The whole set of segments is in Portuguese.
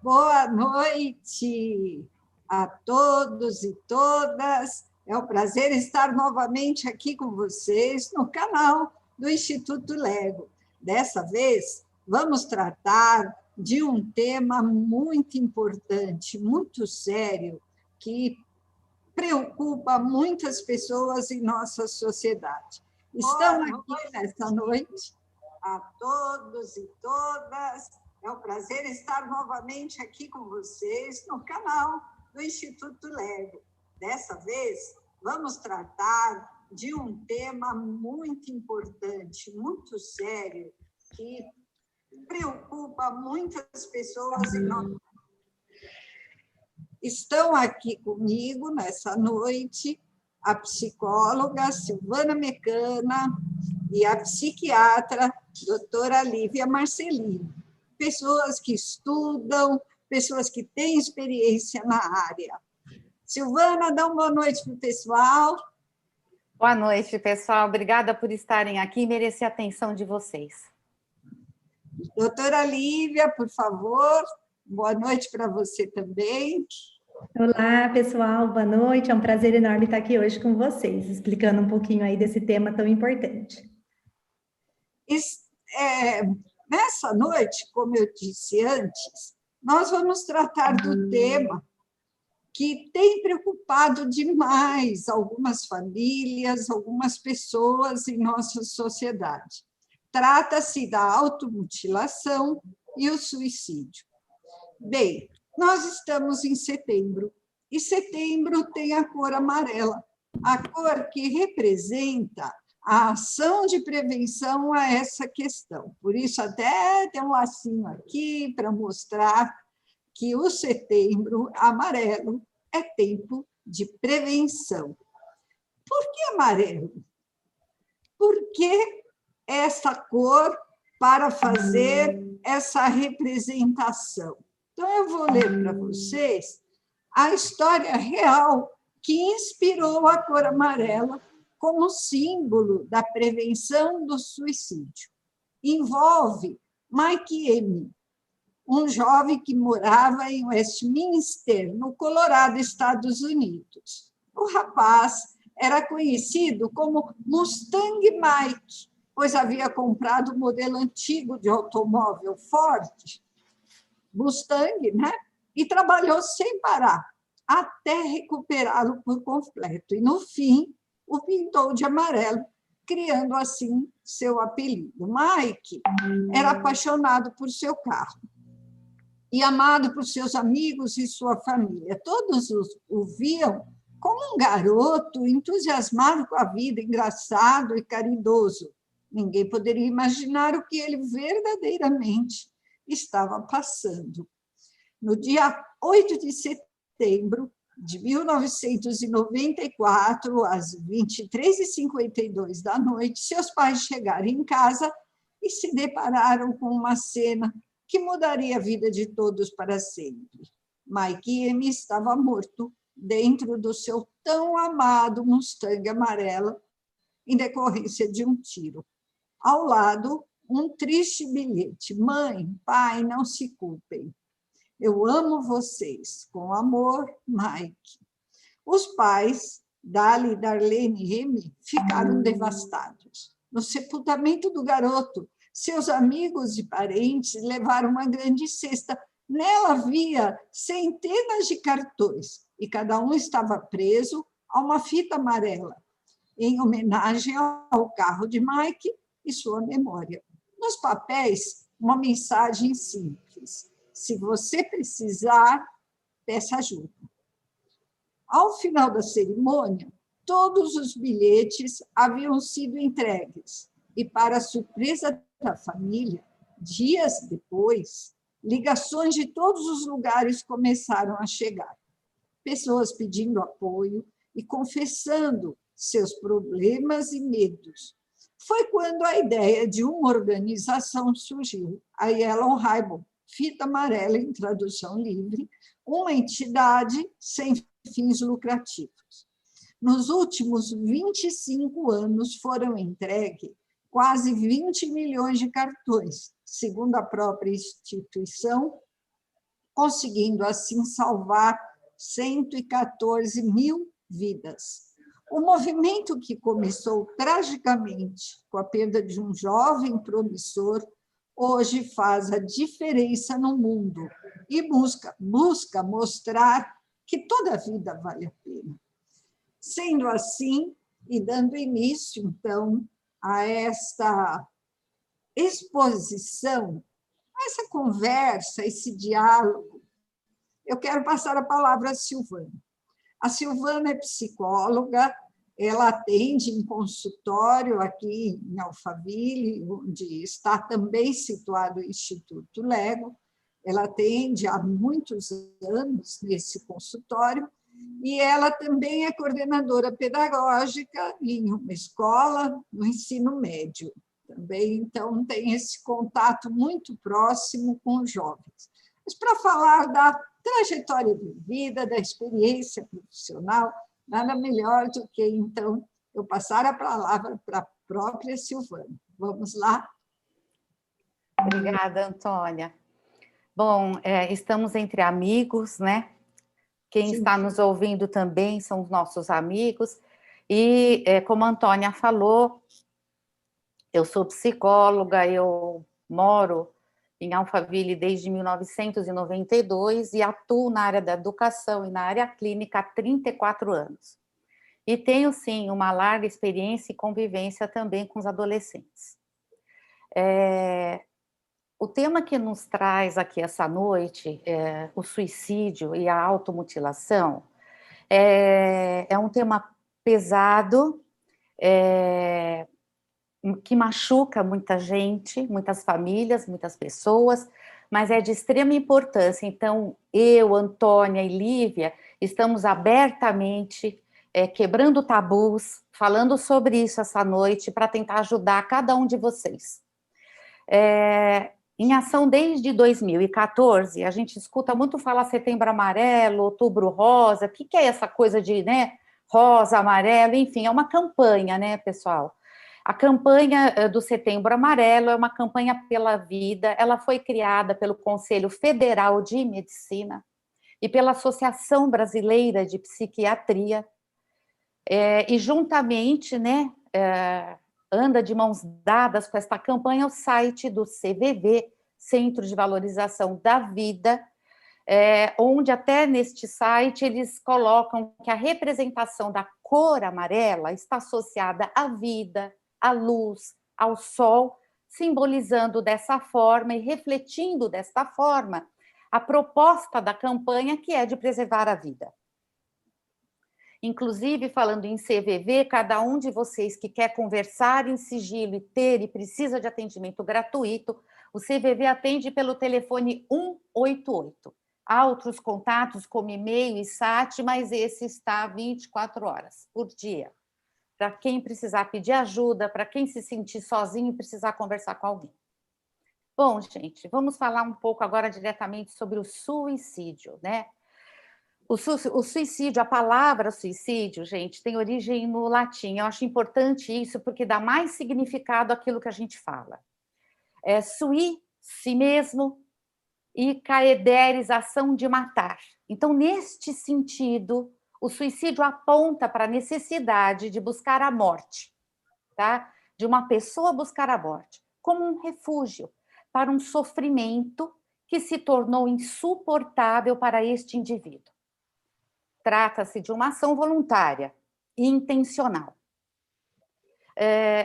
Boa noite a todos e todas. É um prazer estar novamente aqui com vocês no canal do Instituto Lego. Dessa vez, vamos tratar de um tema muito importante, muito sério, que preocupa muitas pessoas em nossa sociedade. Estão aqui nesta noite a todos e todas. É um prazer estar novamente aqui com vocês no canal do Instituto Lego. Dessa vez, vamos tratar de um tema muito importante, muito sério, que preocupa muitas pessoas em nossa. Estão aqui comigo nessa noite a psicóloga Silvana Mecana e a psiquiatra doutora Lívia Marcelino. Pessoas que estudam, pessoas que têm experiência na área. Silvana, dá uma boa noite para o pessoal. Boa noite, pessoal. Obrigada por estarem aqui e merecer a atenção de vocês. Doutora Lívia, por favor, boa noite para você também. Olá, pessoal, boa noite. É um prazer enorme estar aqui hoje com vocês, explicando um pouquinho aí desse tema tão importante. Nessa noite, como eu disse antes, nós vamos tratar do tema que tem preocupado demais algumas famílias, algumas pessoas em nossa sociedade. Trata-se da automutilação e o suicídio. Bem, nós estamos em setembro, e setembro tem a cor amarela, a cor que representa a ação de prevenção a essa questão. Por isso, até tem um lacinho aqui para mostrar que o setembro amarelo é tempo de prevenção. Por que amarelo? Por que essa cor para fazer essa representação? Então, eu vou ler para vocês a história real que inspirou a cor amarela como símbolo da prevenção do suicídio. Envolve Mike M., um jovem que morava em Westminster, no Colorado, Estados Unidos. O rapaz era conhecido como Mustang Mike, pois havia comprado um modelo antigo de automóvel Ford, Mustang, né? E trabalhou sem parar, até recuperá-lo por completo. E, no fim, o pintou de amarelo, criando, assim, seu apelido. Mike era apaixonado por seu carro e amado por seus amigos e sua família. Todos o viam como um garoto entusiasmado com a vida, engraçado e caridoso. Ninguém poderia imaginar o que ele verdadeiramente estava passando. No dia 8 de setembro de 1994, às 23h52 da noite, seus pais chegaram em casa e se depararam com uma cena que mudaria a vida de todos para sempre. Mike M. estava morto dentro do seu tão amado Mustang amarelo, em decorrência de um tiro. Ao lado, um triste bilhete: mãe, pai, não se culpem. Eu amo vocês. Com amor, Mike. Os pais, Dali e Darlene M., ficaram devastados. No sepultamento do garoto, seus amigos e parentes levaram uma grande cesta. Nela havia centenas de cartões, e cada um estava preso a uma fita amarela, em homenagem ao carro de Mike e sua memória. Nos papéis, uma mensagem simples: se você precisar, peça ajuda. Ao final da cerimônia, todos os bilhetes haviam sido entregues e, para surpresa da família, dias depois, ligações de todos os lugares começaram a chegar. Pessoas pedindo apoio e confessando seus problemas e medos. Foi quando a ideia de uma organização surgiu, a Yellow Ribbon, fita amarela em tradução livre, uma entidade sem fins lucrativos. Nos últimos 25 anos foram entregues quase 20 milhões de cartões, segundo a própria instituição, conseguindo assim salvar 114 mil vidas. O movimento, que começou tragicamente com a perda de um jovem promissor, hoje faz a diferença no mundo e busca mostrar que toda vida vale a pena. Sendo assim, e dando início, então, a esta exposição, a essa conversa, esse diálogo, eu quero passar a palavra à Silvana. A Silvana é psicóloga, ela atende em consultório aqui em Alphaville, onde está também situado o Instituto Lego. Ela atende há muitos anos nesse consultório e ela também é coordenadora pedagógica em uma escola no ensino médio. Também, então, tem esse contato muito próximo com os jovens. Mas para falar da trajetória de vida, da experiência profissional, nada melhor do que, então, eu passar a palavra para a própria Silvana. Vamos lá? Obrigada, Antônia. Bom, estamos entre amigos, né? Quem Sim. está nos ouvindo também são os nossos amigos. E, como a Antônia falou, eu sou psicóloga, eu moro em Alphaville desde 1992 e atuo na área da educação e na área clínica há 34 anos. E tenho, sim, uma larga experiência e convivência também com os adolescentes. O tema que nos traz aqui essa noite, o suicídio e a automutilação, é um tema pesado, que machuca muita gente, muitas famílias, muitas pessoas, mas é de extrema importância. Então, eu, Antônia e Lívia, estamos abertamente quebrando tabus, falando sobre isso essa noite, para tentar ajudar cada um de vocês. Em ação desde 2014, a gente escuta muito falar Setembro Amarelo, Outubro Rosa. O que é essa coisa de, né, rosa, amarelo, enfim, é uma campanha, né, pessoal? A campanha do Setembro Amarelo é uma campanha pela vida, ela foi criada pelo Conselho Federal de Medicina e pela Associação Brasileira de Psiquiatria, e juntamente, né, anda de mãos dadas com esta campanha o site do CVV, Centro de Valorização da Vida, onde até neste site eles colocam que a representação da cor amarela está associada à vida, à luz, ao sol, simbolizando dessa forma e refletindo desta forma a proposta da campanha, que é de preservar a vida. Inclusive, falando em CVV, cada um de vocês que quer conversar em sigilo e precisa de atendimento gratuito, o CVV atende pelo telefone 188. Há outros contatos como e-mail e SAT, mas esse está 24 horas por dia. Para quem precisar pedir ajuda, para quem se sentir sozinho e precisar conversar com alguém. Bom, gente, vamos falar um pouco agora diretamente sobre o suicídio, né? O suicídio, a palavra suicídio, gente, tem origem no latim. Eu acho importante isso porque dá mais significado àquilo que a gente fala. Sui, si mesmo, e caederes, ação de matar. Então, neste sentido, o suicídio aponta para a necessidade de buscar a morte, tá? De uma pessoa buscar a morte, como um refúgio para um sofrimento que se tornou insuportável para este indivíduo. Trata-se de uma ação voluntária e intencional.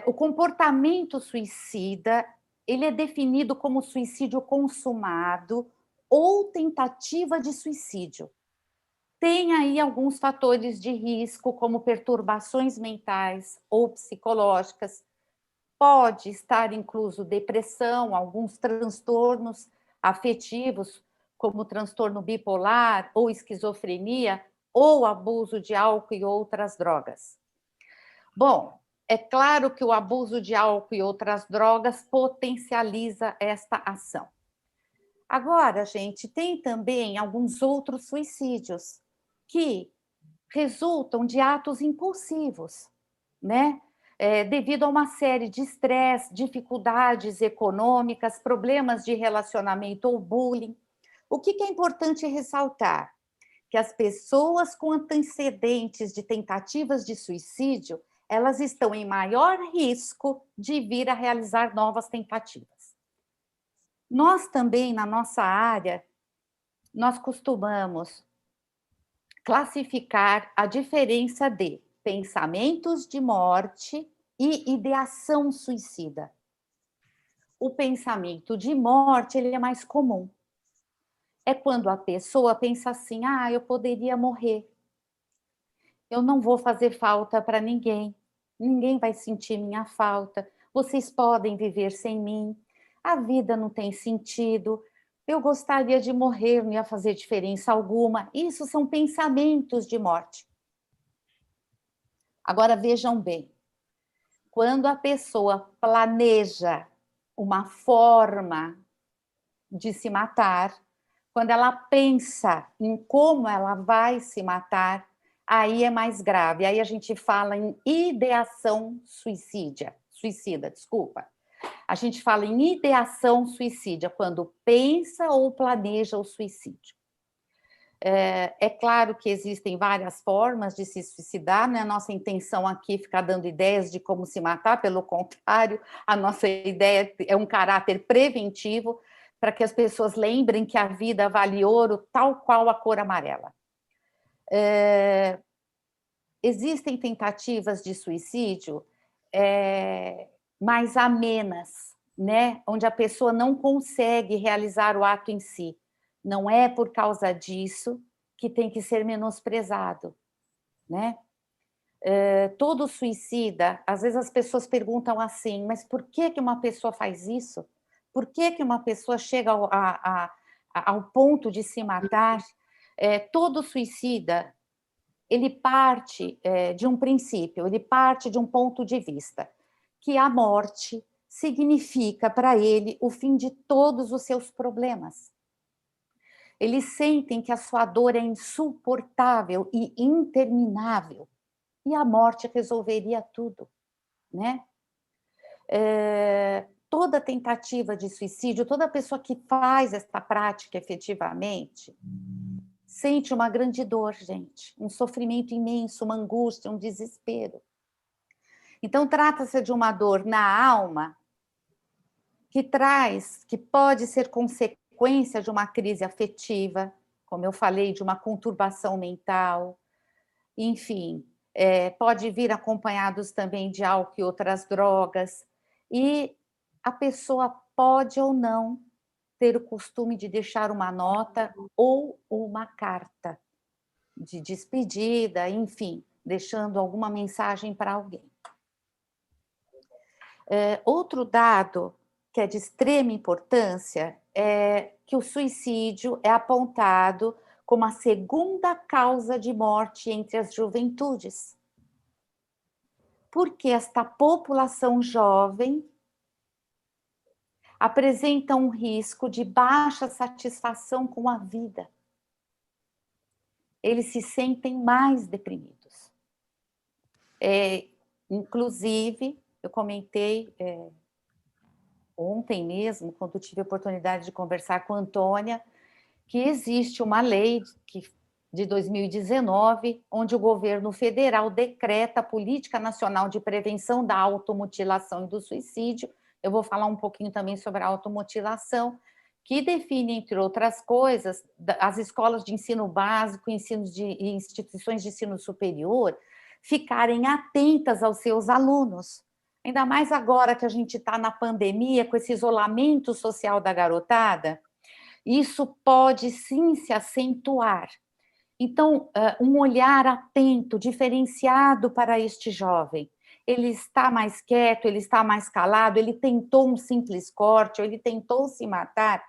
O comportamento suicida, ele é definido como suicídio consumado ou tentativa de suicídio. Tem aí alguns fatores de risco, como perturbações mentais ou psicológicas. Pode estar incluso depressão, alguns transtornos afetivos, como transtorno bipolar ou esquizofrenia, ou abuso de álcool e outras drogas. Bom, é claro que o abuso de álcool e outras drogas potencializa esta ação. Agora, gente, tem também alguns outros suicídios que resultam de atos impulsivos, né? Devido a uma série de estresse, dificuldades econômicas, problemas de relacionamento ou bullying. O que é importante ressaltar? Que as pessoas com antecedentes de tentativas de suicídio, elas estão em maior risco de vir a realizar novas tentativas. Nós também, na nossa área, nós costumamos classificar a diferença de pensamentos de morte e ideação suicida. O pensamento de morte, ele é mais comum. É quando a pessoa pensa assim, eu poderia morrer. Eu não vou fazer falta para ninguém. Ninguém vai sentir minha falta. Vocês podem viver sem mim. A vida não tem sentido. Eu gostaria de morrer, não ia fazer diferença alguma. Isso são pensamentos de morte. Agora vejam bem. Quando a pessoa planeja uma forma de se matar, quando ela pensa em como ela vai se matar, aí é mais grave. Aí a gente fala em ideação suicida. A gente fala em ideação suicida, quando pensa ou planeja o suicídio. É claro que existem várias formas de se suicidar, não é nossa intenção aqui ficar dando ideias de como se matar, pelo contrário, a nossa ideia é um caráter preventivo, para que as pessoas lembrem que a vida vale ouro, tal qual a cor amarela. Existem tentativas de suicídio mais amenas, né? Onde a pessoa não consegue realizar o ato em si. Não é por causa disso que tem que ser menosprezado, né? Todo suicida, às vezes as pessoas perguntam assim, mas por que uma pessoa faz isso? Por que uma pessoa chega ao ponto de se matar? Todo suicida, ele parte de um princípio, ele parte de um ponto de vista, que a morte significa para ele o fim de todos os seus problemas. Eles sentem que a sua dor é insuportável e interminável, e a morte resolveria tudo, né? Toda tentativa de suicídio, toda pessoa que faz essa prática efetivamente, sente uma grande dor, gente, um sofrimento imenso, uma angústia, um desespero. Então, trata-se de uma dor na alma que pode ser consequência de uma crise afetiva, como eu falei, de uma conturbação mental, enfim, pode vir acompanhados também de álcool e outras drogas, e a pessoa pode ou não ter o costume de deixar uma nota ou uma carta de despedida, enfim, deixando alguma mensagem para alguém. Outro dado que é de extrema importância é que o suicídio é apontado como a segunda causa de morte entre as juventudes. Porque esta população jovem apresenta um risco de baixa satisfação com a vida. Eles se sentem mais deprimidos. Inclusive, eu comentei ontem mesmo, quando tive a oportunidade de conversar com a Antônia, que existe uma lei de 2019, onde o governo federal decreta a Política Nacional de Prevenção da Automutilação e do Suicídio. Eu vou falar um pouquinho também sobre a automutilação, que define, entre outras coisas, as escolas de ensino básico e instituições de ensino superior ficarem atentas aos seus alunos. Ainda mais agora que a gente está na pandemia, com esse isolamento social da garotada, isso pode sim se acentuar. Então, um olhar atento, diferenciado para este jovem. Ele está mais quieto, ele está mais calado, ele tentou um simples corte, ou ele tentou se matar.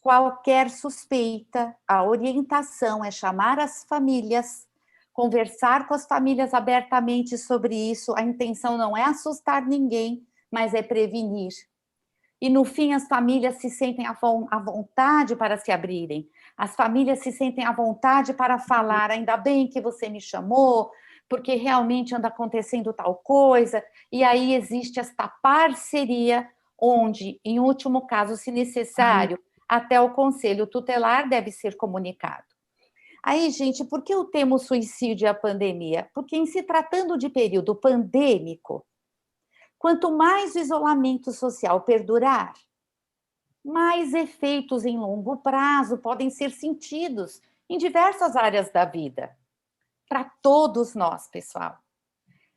Qualquer suspeita, a orientação é chamar as famílias, conversar com as famílias abertamente sobre isso. A intenção não é assustar ninguém, mas é prevenir. E, no fim, as famílias se sentem à vontade para se abrirem. As famílias se sentem à vontade para falar, ainda bem que você me chamou, porque realmente anda acontecendo tal coisa. E aí existe esta parceria, onde, em último caso, se necessário, até o conselho tutelar deve ser comunicado. Aí, gente, por que o tema suicídio e a pandemia? Porque em se tratando de período pandêmico, quanto mais o isolamento social perdurar, mais efeitos em longo prazo podem ser sentidos em diversas áreas da vida, para todos nós, pessoal,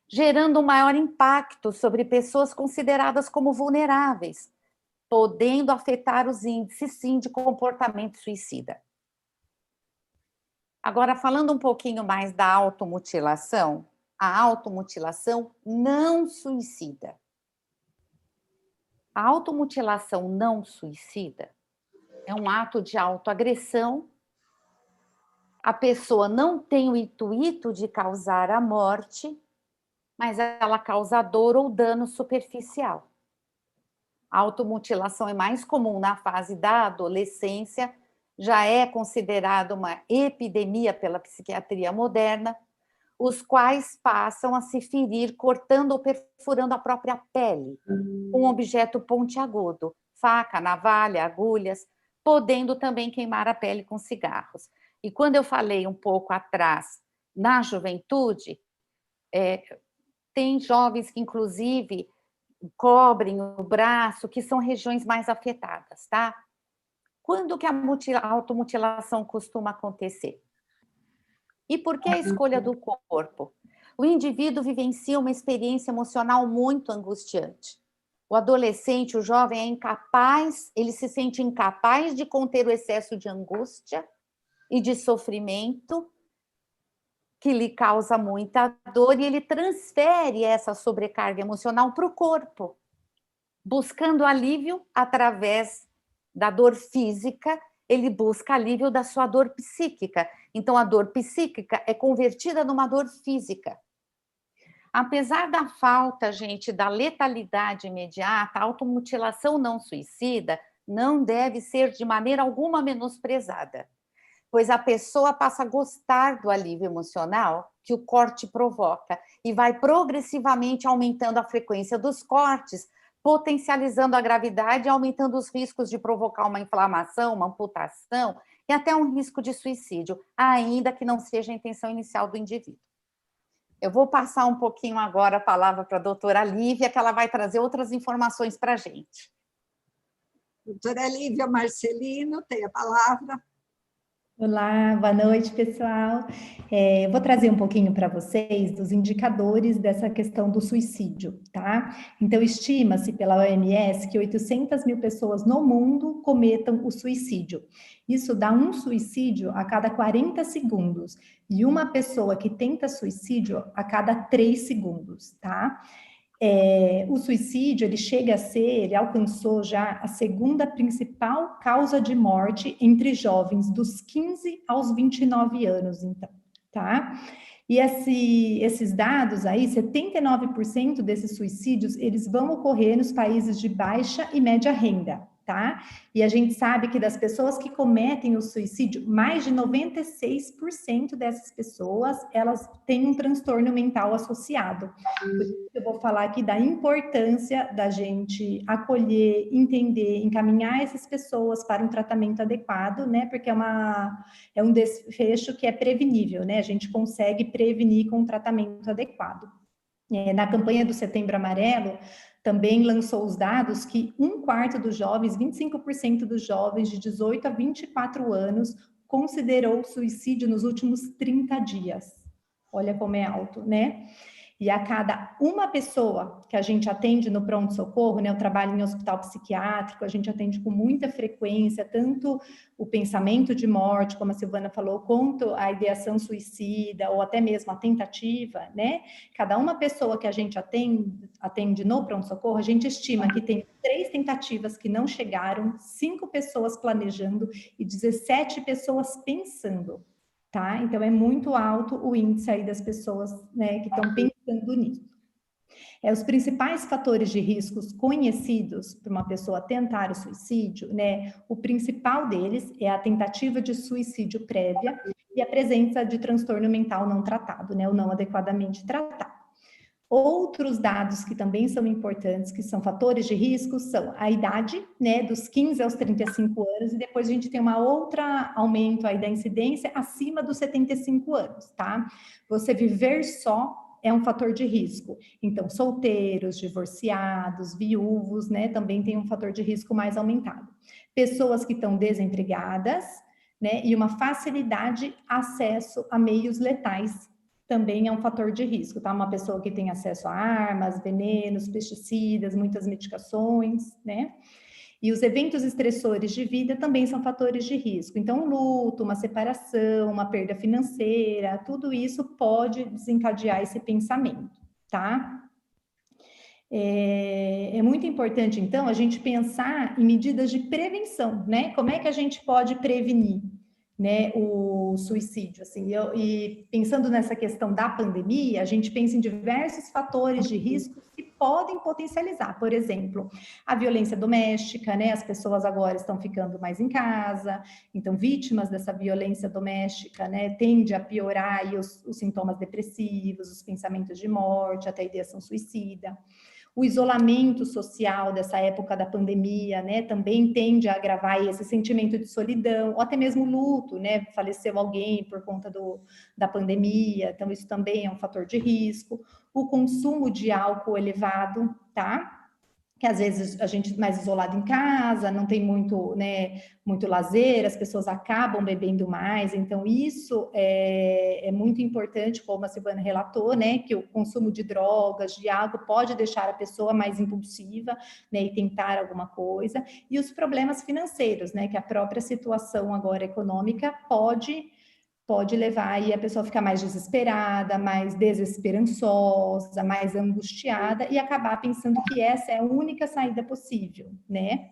gerando um maior impacto sobre pessoas consideradas como vulneráveis, podendo afetar os índices, sim, de comportamento suicida. Agora, falando um pouquinho mais da automutilação, a automutilação não suicida. A automutilação não suicida é um ato de autoagressão. A pessoa não tem o intuito de causar a morte, mas ela causa dor ou dano superficial. A automutilação é mais comum na fase da adolescência, já é considerada uma epidemia pela psiquiatria moderna, os quais passam a se ferir cortando ou perfurando a própria pele, com um objeto pontiagudo, faca, navalha, agulhas, podendo também queimar a pele com cigarros. E quando eu falei um pouco atrás, na juventude, tem jovens que, inclusive, cobrem o braço, que são regiões mais afetadas, tá? Quando que a automutilação costuma acontecer? E por que a escolha do corpo? O indivíduo vivencia uma experiência emocional muito angustiante. O adolescente, o jovem é incapaz, ele se sente incapaz de conter o excesso de angústia e de sofrimento que lhe causa muita dor, e ele transfere essa sobrecarga emocional para o corpo, buscando alívio através da dor física, ele busca alívio da sua dor psíquica. Então, a dor psíquica é convertida numa dor física. Apesar da falta, gente, da letalidade imediata, a automutilação não suicida não deve ser de maneira alguma menosprezada, pois a pessoa passa a gostar do alívio emocional que o corte provoca e vai progressivamente aumentando a frequência dos cortes, potencializando a gravidade e aumentando os riscos de provocar uma inflamação, uma amputação e até um risco de suicídio, ainda que não seja a intenção inicial do indivíduo. Eu vou passar um pouquinho agora a palavra para a doutora Lívia, que ela vai trazer outras informações para a gente. Doutora Lívia Marcelino, tem a palavra. Olá, boa noite, pessoal. Eu vou trazer um pouquinho para vocês dos indicadores dessa questão do suicídio, tá? Então, estima-se pela OMS que 800 mil pessoas no mundo cometam o suicídio. Isso dá um suicídio a cada 40 segundos e uma pessoa que tenta suicídio a cada 3 segundos, tá? O suicídio, ele alcançou já a segunda principal causa de morte entre jovens dos 15 aos 29 anos, então, tá? E esses dados aí, 79% desses suicídios, eles vão ocorrer nos países de baixa e média renda, tá? E a gente sabe que das pessoas que cometem o suicídio, mais de 96% dessas pessoas, elas têm um transtorno mental associado. Por isso eu vou falar aqui da importância da gente acolher, entender, encaminhar essas pessoas para um tratamento adequado, né? Porque é um desfecho que é prevenível, né? A gente consegue prevenir com um tratamento adequado. Na campanha do Setembro Amarelo, também lançou os dados que 1/4 dos jovens, 25% dos jovens de 18 a 24 anos, considerou suicídio nos últimos 30 dias. Olha como é alto, né? E a cada uma pessoa que a gente atende no pronto-socorro, né, eu trabalho em hospital psiquiátrico, a gente atende com muita frequência, tanto o pensamento de morte, como a Silvana falou, quanto a ideação suicida, ou até mesmo a tentativa, né? Cada uma pessoa que a gente atende no pronto-socorro, a gente estima que tem 3 tentativas que não chegaram, 5 pessoas planejando e 17 pessoas pensando. Tá? Então, é muito alto o índice aí das pessoas, né, que estão pensando nisso. Os principais fatores de riscos conhecidos para uma pessoa tentar o suicídio, né, o principal deles é a tentativa de suicídio prévia e a presença de transtorno mental não tratado, né, ou não adequadamente tratado. Outros dados que também são importantes, que são fatores de risco, são a idade, né, dos 15 aos 35 anos, e depois a gente tem uma outra aumento aí da incidência acima dos 75 anos, tá? Você viver só é um fator de risco. Então, solteiros, divorciados, viúvos, né, também tem um fator de risco mais aumentado. Pessoas que estão desempregadas, né, e uma facilidade acesso a meios letais também é um fator de risco, tá? Uma pessoa que tem acesso a armas, venenos, pesticidas, muitas medicações, né? E os eventos estressores de vida também são fatores de risco. Então, um luto, uma separação, uma perda financeira, tudo isso pode desencadear esse pensamento, tá? É muito importante, então, a gente pensar em medidas de prevenção, né? Como é que a gente pode prevenir, né, o suicídio, assim, e pensando nessa questão da pandemia, a gente pensa em diversos fatores de risco que podem potencializar, por exemplo, a violência doméstica, né, as pessoas agora estão ficando mais em casa, então vítimas dessa violência doméstica, né, tende a piorar aí os sintomas depressivos, os pensamentos de morte, até a ideação suicida. O isolamento social dessa época da pandemia, né, também tende a agravar esse sentimento de solidão, ou até mesmo luto, né, faleceu alguém por conta da pandemia, então isso também é um fator de risco. O consumo de álcool elevado, tá? Que às vezes a gente mais isolado em casa, não tem muito, né, muito lazer, as pessoas acabam bebendo mais, então isso é muito importante, como a Silvana relatou, né, que o consumo de drogas, de álcool, pode deixar a pessoa mais impulsiva, né, e tentar alguma coisa, e os problemas financeiros, né, que a própria situação agora econômica pode levar aí a pessoa a ficar mais desesperada, mais desesperançosa, mais angustiada e acabar pensando que essa é a única saída possível, né?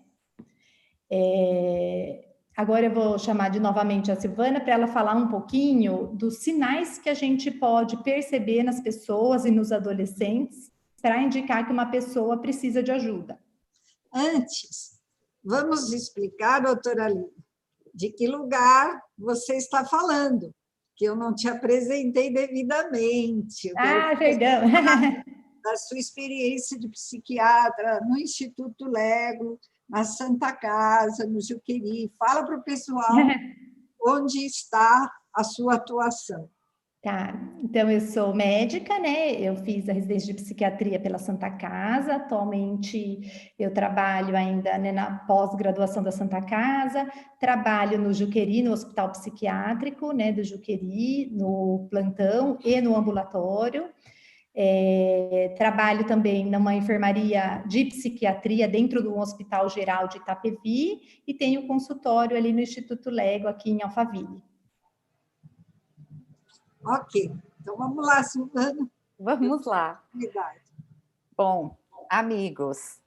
Agora eu vou chamar novamente a Silvana para ela falar um pouquinho dos sinais que a gente pode perceber nas pessoas e nos adolescentes para indicar que uma pessoa precisa de ajuda. Antes, vamos explicar, doutora Aline, de que lugar você está falando, que eu não te apresentei devidamente. Perdão. Da sua experiência de psiquiatra no Instituto Lego, na Santa Casa, no Juqueri. Fala para o pessoal onde está a sua atuação. Tá, então eu sou médica, né? Eu fiz a residência de psiquiatria pela Santa Casa. Atualmente eu trabalho ainda, né, na pós-graduação da Santa Casa, trabalho no Juqueri, no Hospital Psiquiátrico, né, do Juqueri, no plantão e no ambulatório. Trabalho também numa enfermaria de psiquiatria dentro do Hospital Geral de Itapevi e tenho consultório ali no Instituto Lego, aqui em Alphaville. Ok, então vamos lá, Silvana. Vamos lá. Verdade. Bom, amigos,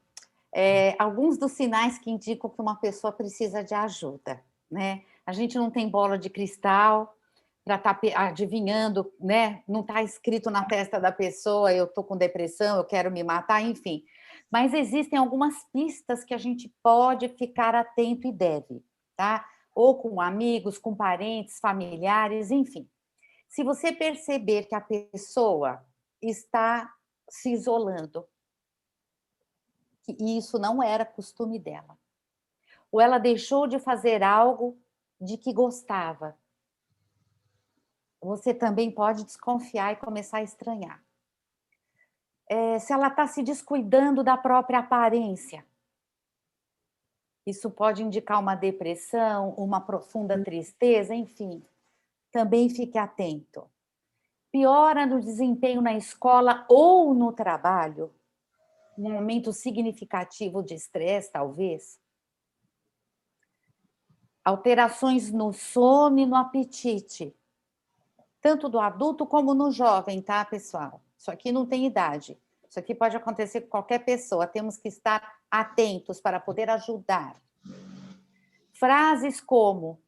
alguns dos sinais que indicam que uma pessoa precisa de ajuda, né? A gente não tem bola de cristal para estar adivinhando, né? Não está escrito na testa da pessoa, eu estou com depressão, eu quero me matar, enfim. Mas existem algumas pistas que a gente pode ficar atento e deve, tá? Ou com amigos, com parentes, familiares, enfim. Se você perceber que a pessoa está se isolando, que isso não era costume dela, ou ela deixou de fazer algo de que gostava, você também pode desconfiar e começar a estranhar. Se ela está se descuidando da própria aparência, isso pode indicar uma depressão, uma profunda tristeza, enfim. Também fique atento. Piora no desempenho na escola ou no trabalho, um aumento significativo de estresse, talvez. Alterações no sono e no apetite, tanto do adulto como no jovem, tá, pessoal? Isso aqui não tem idade. Isso aqui pode acontecer com qualquer pessoa. Temos que estar atentos para poder ajudar. Frases como: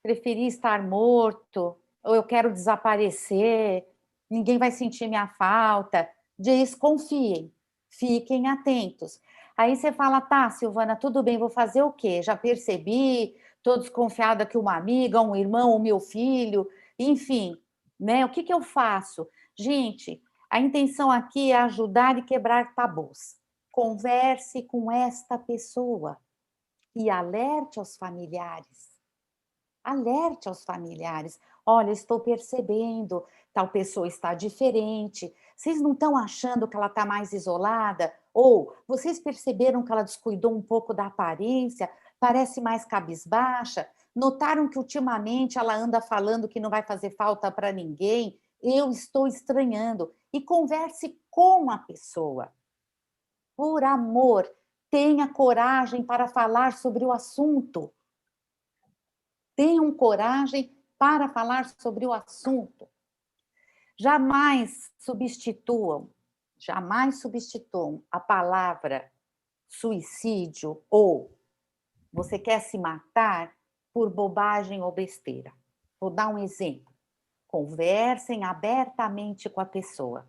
preferi estar morto, ou eu quero desaparecer, ninguém vai sentir minha falta. Desconfiem, fiquem atentos. Aí você fala: tá, Silvana, tudo bem, vou fazer o quê? Já percebi, estou desconfiada que uma amiga, um irmão, o meu filho, enfim, né? O que eu faço? Gente, A intenção aqui é ajudar e quebrar tabus. Converse com esta pessoa e alerte aos familiares. Alerte aos familiares. Olha, estou percebendo, tal pessoa está diferente. Vocês não estão achando que ela está mais isolada? Ou vocês perceberam que ela descuidou um pouco da aparência? Parece mais cabisbaixa? Notaram que ultimamente ela anda falando que não vai fazer falta para ninguém? Eu estou estranhando. E converse com a pessoa. Por amor, tenha coragem para falar sobre o assunto. Tenham coragem para falar sobre o assunto. Jamais substituam a palavra suicídio ou você quer se matar por bobagem ou besteira. Vou dar um exemplo. Conversem abertamente com a pessoa.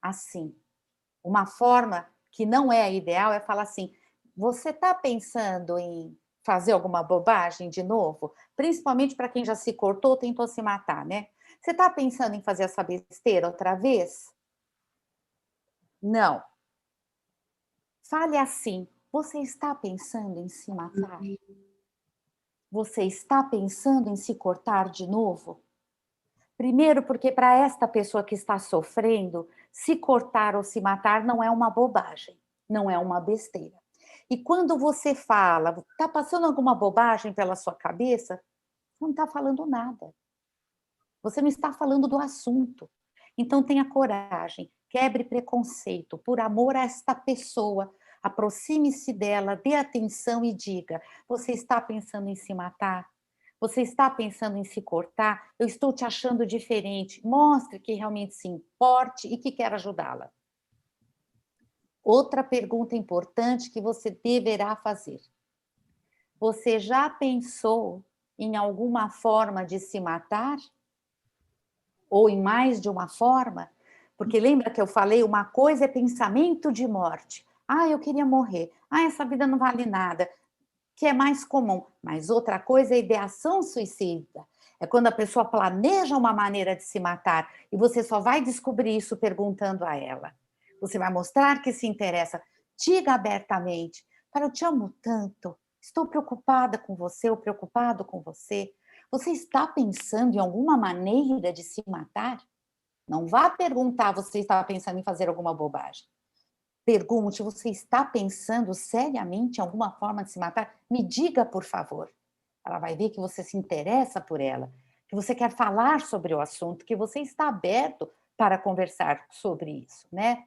Assim, uma forma que não é a ideal é falar assim, você está pensando em fazer alguma bobagem de novo? Principalmente para quem já se cortou ou tentou se matar, né? Você está pensando em fazer essa besteira outra vez? Não. Fale assim, você está pensando em se matar? Você está pensando em se cortar de novo? Primeiro, porque para esta pessoa que está sofrendo, se cortar ou se matar não é uma bobagem, não é uma besteira. E quando você fala, está passando alguma bobagem pela sua cabeça, não está falando nada. Você não está falando do assunto. Então tenha coragem, quebre preconceito, por amor a esta pessoa, aproxime-se dela, dê atenção e diga, você está pensando em se matar? Você está pensando em se cortar? Eu estou te achando diferente. Mostre que realmente se importe e que quer ajudá-la. Outra pergunta importante que você deverá fazer. Você já pensou em alguma forma de se matar? Ou em mais de uma forma? Porque lembra que eu falei, uma coisa é pensamento de morte. Ah, eu queria morrer. Ah, essa vida não vale nada. Que é mais comum. Mas outra coisa é ideação suicida. É quando a pessoa planeja uma maneira de se matar e você só vai descobrir isso perguntando a ela. Você vai mostrar que se interessa. Diga abertamente, para eu te amo tanto, estou preocupada com você ou preocupado com você. Você está pensando em alguma maneira de se matar? Não vá perguntar, você está pensando em fazer alguma bobagem. Pergunte, você está pensando seriamente em alguma forma de se matar? Me diga, por favor. Ela vai ver que você se interessa por ela, que você quer falar sobre o assunto, que você está aberto para conversar sobre isso, né?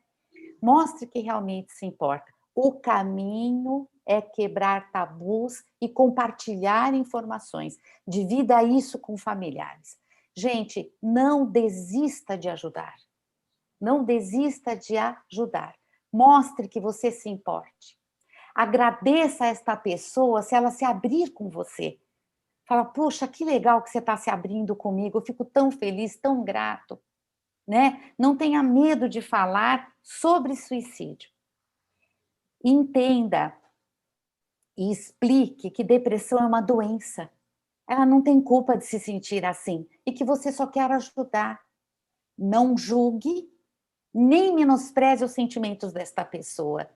Mostre que realmente se importa. O caminho é quebrar tabus e compartilhar informações. Divida isso com familiares. Gente, não desista de ajudar. Não desista de ajudar. Mostre que você se importe. Agradeça a esta pessoa se ela se abrir com você. Fala, puxa, que legal que você está se abrindo comigo, eu fico tão feliz, tão grato. Né? Não tenha medo de falar sobre suicídio. Entenda e explique que depressão é uma doença. Ela não tem culpa de se sentir assim e que você só quer ajudar. Não julgue, nem menospreze os sentimentos desta pessoa.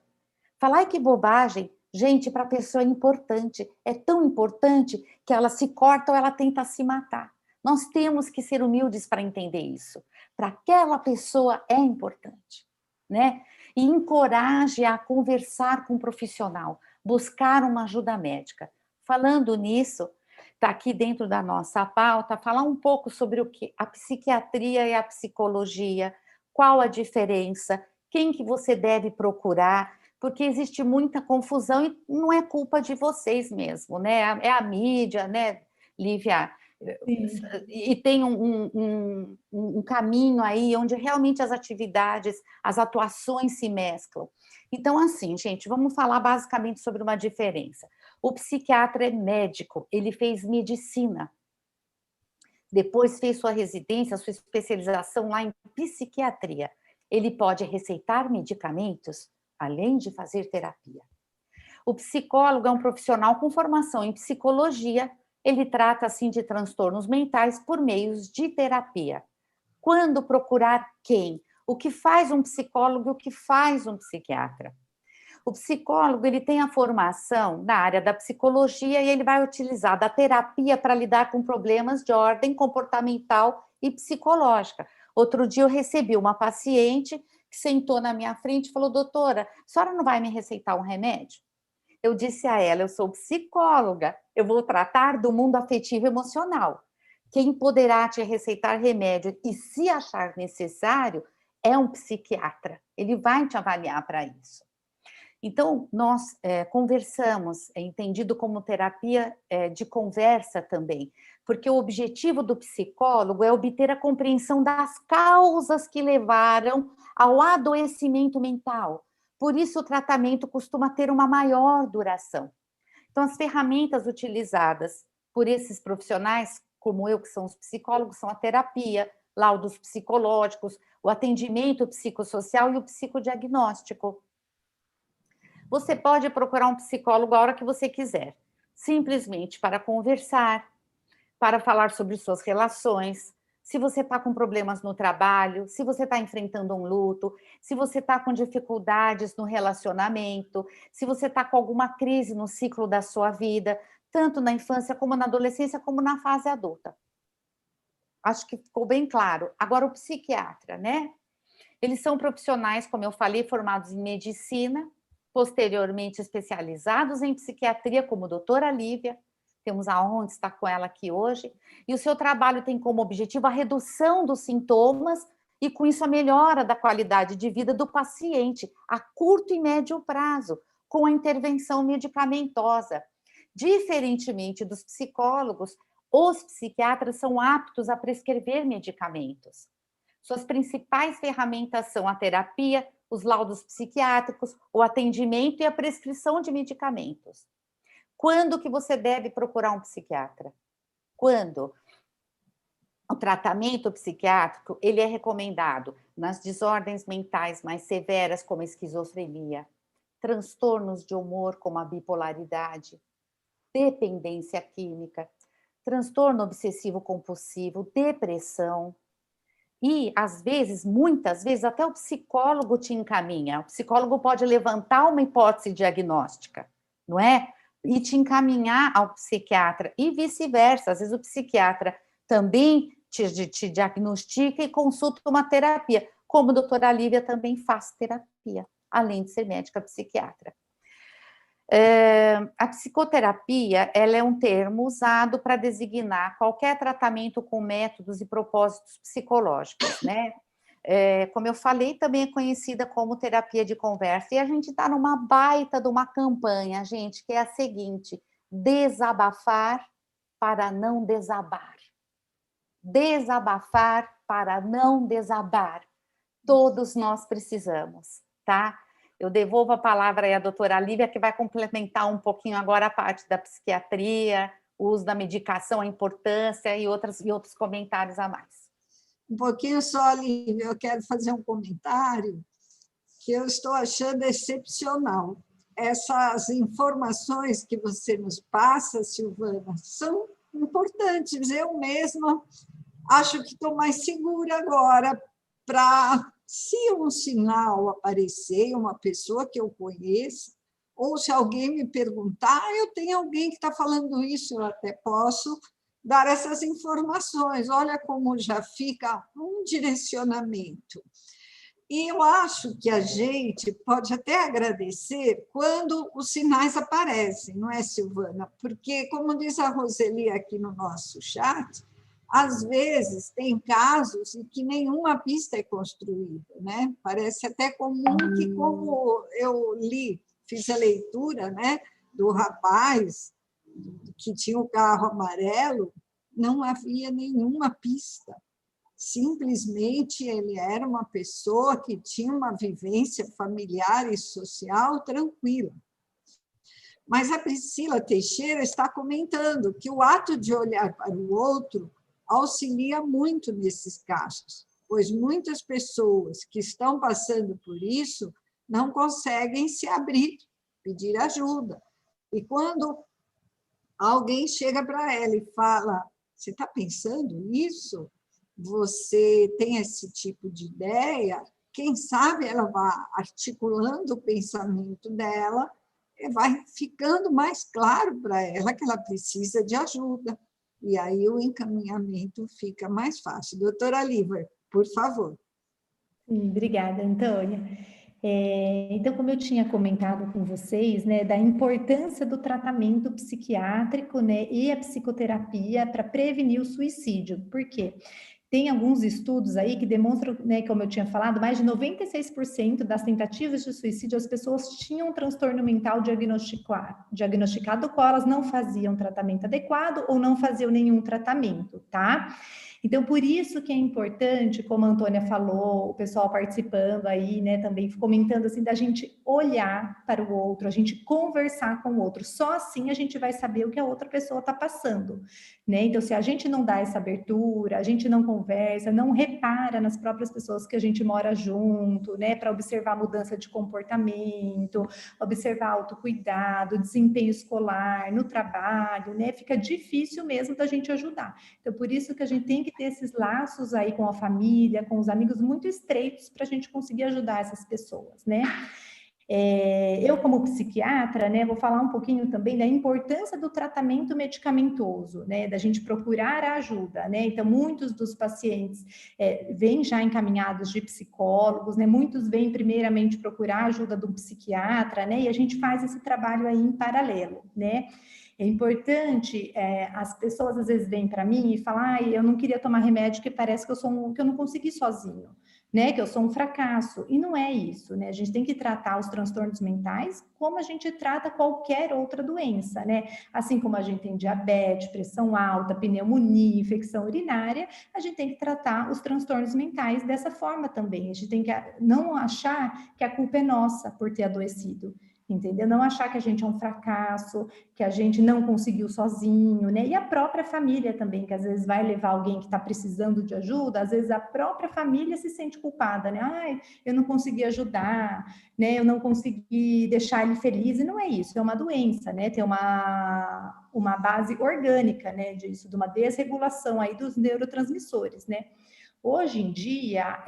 Falar, ai que bobagem, gente, para a pessoa é importante. É tão importante que ela se corta ou ela tenta se matar. Nós temos que ser humildes para entender isso. Para aquela pessoa é importante, né? E encoraje a conversar com um profissional, buscar uma ajuda médica. Falando nisso, está aqui dentro da nossa pauta, falar um pouco sobre o que a psiquiatria e a psicologia, qual a diferença, quem que você deve procurar, porque existe muita confusão e não é culpa de vocês mesmo, né? É a mídia, né, Lívia? Sim. E tem um caminho aí onde realmente as atividades, as atuações se mesclam. Então, assim, gente, vamos falar basicamente sobre uma diferença. O psiquiatra é médico, ele fez medicina. Depois fez sua residência, sua especialização lá em psiquiatria. Ele pode receitar medicamentos, além de fazer terapia. O psicólogo é um profissional com formação em psicologia. Ele trata, assim, de transtornos mentais por meios de terapia. Quando procurar quem? o que faz um psicólogo e o que faz um psiquiatra. O psicólogo, ele tem a formação na área da psicologia e ele vai utilizar da terapia para lidar com problemas de ordem comportamental e psicológica. Outro dia eu recebi uma paciente que sentou na minha frente e falou: doutora, a senhora não vai me receitar um remédio? Eu disse a ela: eu sou psicóloga, eu vou tratar do mundo afetivo e emocional. Quem poderá te receitar remédio e, se achar necessário, é um psiquiatra. Ele vai te avaliar para isso. Então, nós conversamos, é entendido como terapia de conversa também, porque o objetivo do psicólogo é obter a compreensão das causas que levaram ao adoecimento mental. Por isso, o tratamento costuma ter uma maior duração. Então, as ferramentas utilizadas por esses profissionais, como eu, que são os psicólogos, são a terapia, laudos psicológicos, o atendimento psicossocial e o psicodiagnóstico. Você pode procurar um psicólogo a hora que você quiser, simplesmente para conversar, para falar sobre suas relações, se você está com problemas no trabalho, se você está enfrentando um luto, se você está com dificuldades no relacionamento, se você está com alguma crise no ciclo da sua vida, tanto na infância como na adolescência, como na fase adulta. Acho que ficou bem claro. Agora, o psiquiatra, né? Eles são profissionais, como eu falei, formados em medicina, posteriormente especializados em psiquiatria, como a doutora Lívia, temos a honra de estar com ela aqui hoje, e o seu trabalho tem como objetivo a redução dos sintomas e, com isso, a melhora da qualidade de vida do paciente a curto e médio prazo, com a intervenção medicamentosa. Diferentemente dos psicólogos, os psiquiatras são aptos a prescrever medicamentos. Suas principais ferramentas são a terapia, os laudos psiquiátricos, o atendimento e a prescrição de medicamentos. Quando que você deve procurar um psiquiatra? Quando o tratamento psiquiátrico ele é recomendado nas desordens mentais mais severas, como a esquizofrenia, transtornos de humor, como a bipolaridade, dependência química, transtorno obsessivo-compulsivo, depressão. E, às vezes, muitas vezes, até o psicólogo te encaminha. O psicólogo pode levantar uma hipótese diagnóstica, não é? E te encaminhar ao psiquiatra, e vice-versa. Às vezes o psiquiatra também te diagnostica e consulta uma terapia, como a doutora Lívia também faz terapia, além de ser médica psiquiatra. A psicoterapia ela é um termo usado para designar qualquer tratamento com métodos e propósitos psicológicos, né? Como eu falei, também é conhecida como terapia de conversa, e a gente está numa baita de uma campanha, gente, que é a seguinte: desabafar para não desabar. Desabafar para não desabar. Todos nós precisamos, tá? Eu devolvo a palavra aí à doutora Lívia, que vai complementar um pouquinho agora a parte da psiquiatria, o uso da medicação, a importância e outros comentários a mais. Um pouquinho só, Lívia, eu quero fazer um comentário que eu estou achando excepcional. Essas informações que você nos passa, Silvana, são importantes. Eu mesma acho que estou mais segura agora para, se um sinal aparecer, uma pessoa que eu conheço, ou se alguém me perguntar, eu tenho alguém que está falando isso, eu até posso dar essas informações. Olha como já fica um direcionamento. E eu acho que a gente pode até agradecer quando os sinais aparecem, não é, Silvana? Porque, como diz a Roseli aqui no nosso chat, às vezes tem casos em que nenhuma pista é construída, né? Parece até comum que, como eu li, fiz a leitura, né, do rapaz que tinha o carro amarelo, não havia nenhuma pista. Simplesmente ele era uma pessoa que tinha uma vivência familiar e social tranquila. Mas a Priscila Teixeira está comentando que o ato de olhar para o outro auxilia muito nesses casos, pois muitas pessoas que estão passando por isso não conseguem se abrir, pedir ajuda. E quando alguém chega para ela e fala: você está pensando nisso? Você tem esse tipo de ideia? quem sabe ela vai articulando o pensamento dela, e vai ficando mais claro para ela que ela precisa de ajuda. E aí o encaminhamento fica mais fácil. Doutora Líver, por favor. Sim, obrigada, Antônia. Então, como eu tinha comentado com vocês, né, da importância do tratamento psiquiátrico, né, e a psicoterapia para prevenir o suicídio. Por quê? Tem alguns estudos aí que demonstram, né, como eu tinha falado, mais de 96% das tentativas de suicídio, as pessoas tinham um transtorno mental diagnosticado, do qual elas não faziam tratamento adequado ou não faziam nenhum tratamento, tá? Então, por isso que é importante, como a Antônia falou, o pessoal participando aí, né, também comentando assim, da gente olhar para o outro, a gente conversar com o outro. Só assim a gente vai saber o que a outra pessoa está passando, né? Então, se a gente não dá essa abertura, a gente não conversa, não repara nas próprias pessoas que a gente mora junto, né, para observar a mudança de comportamento, observar autocuidado, desempenho escolar, no trabalho, né, fica difícil mesmo da gente ajudar. Então, por isso que a gente tem que ter esses laços aí com a família, com os amigos muito estreitos para a gente conseguir ajudar essas pessoas, né? Eu, como psiquiatra, né, vou falar um pouquinho também da importância do tratamento medicamentoso, né, da gente procurar a ajuda, né, então muitos dos pacientes vêm já encaminhados de psicólogos, né, muitos vêm primeiramente procurar a ajuda do psiquiatra, né, e a gente faz esse trabalho aí em paralelo, né. É importante, as pessoas às vezes vêm para mim e falam, eu não queria tomar remédio porque parece que que eu não consegui sozinho, né, que eu sou um fracasso, e não é isso, né, a gente tem que tratar os transtornos mentais como a gente trata qualquer outra doença, né, assim como a gente tem diabetes, pressão alta, pneumonia, infecção urinária, a gente tem que tratar os transtornos mentais dessa forma também, a gente tem que não achar que a culpa é nossa por ter adoecido, entendeu? Não achar que a gente é um fracasso, que a gente não conseguiu sozinho, né? E a própria família também, que às vezes vai levar alguém que está precisando de ajuda, às vezes a própria família se sente culpada, né? Eu não consegui ajudar, né? Eu não consegui deixar ele feliz, e não é isso, é uma doença, né? Tem uma base orgânica, né, disso, de uma desregulação aí dos neurotransmissores, né? Hoje em dia,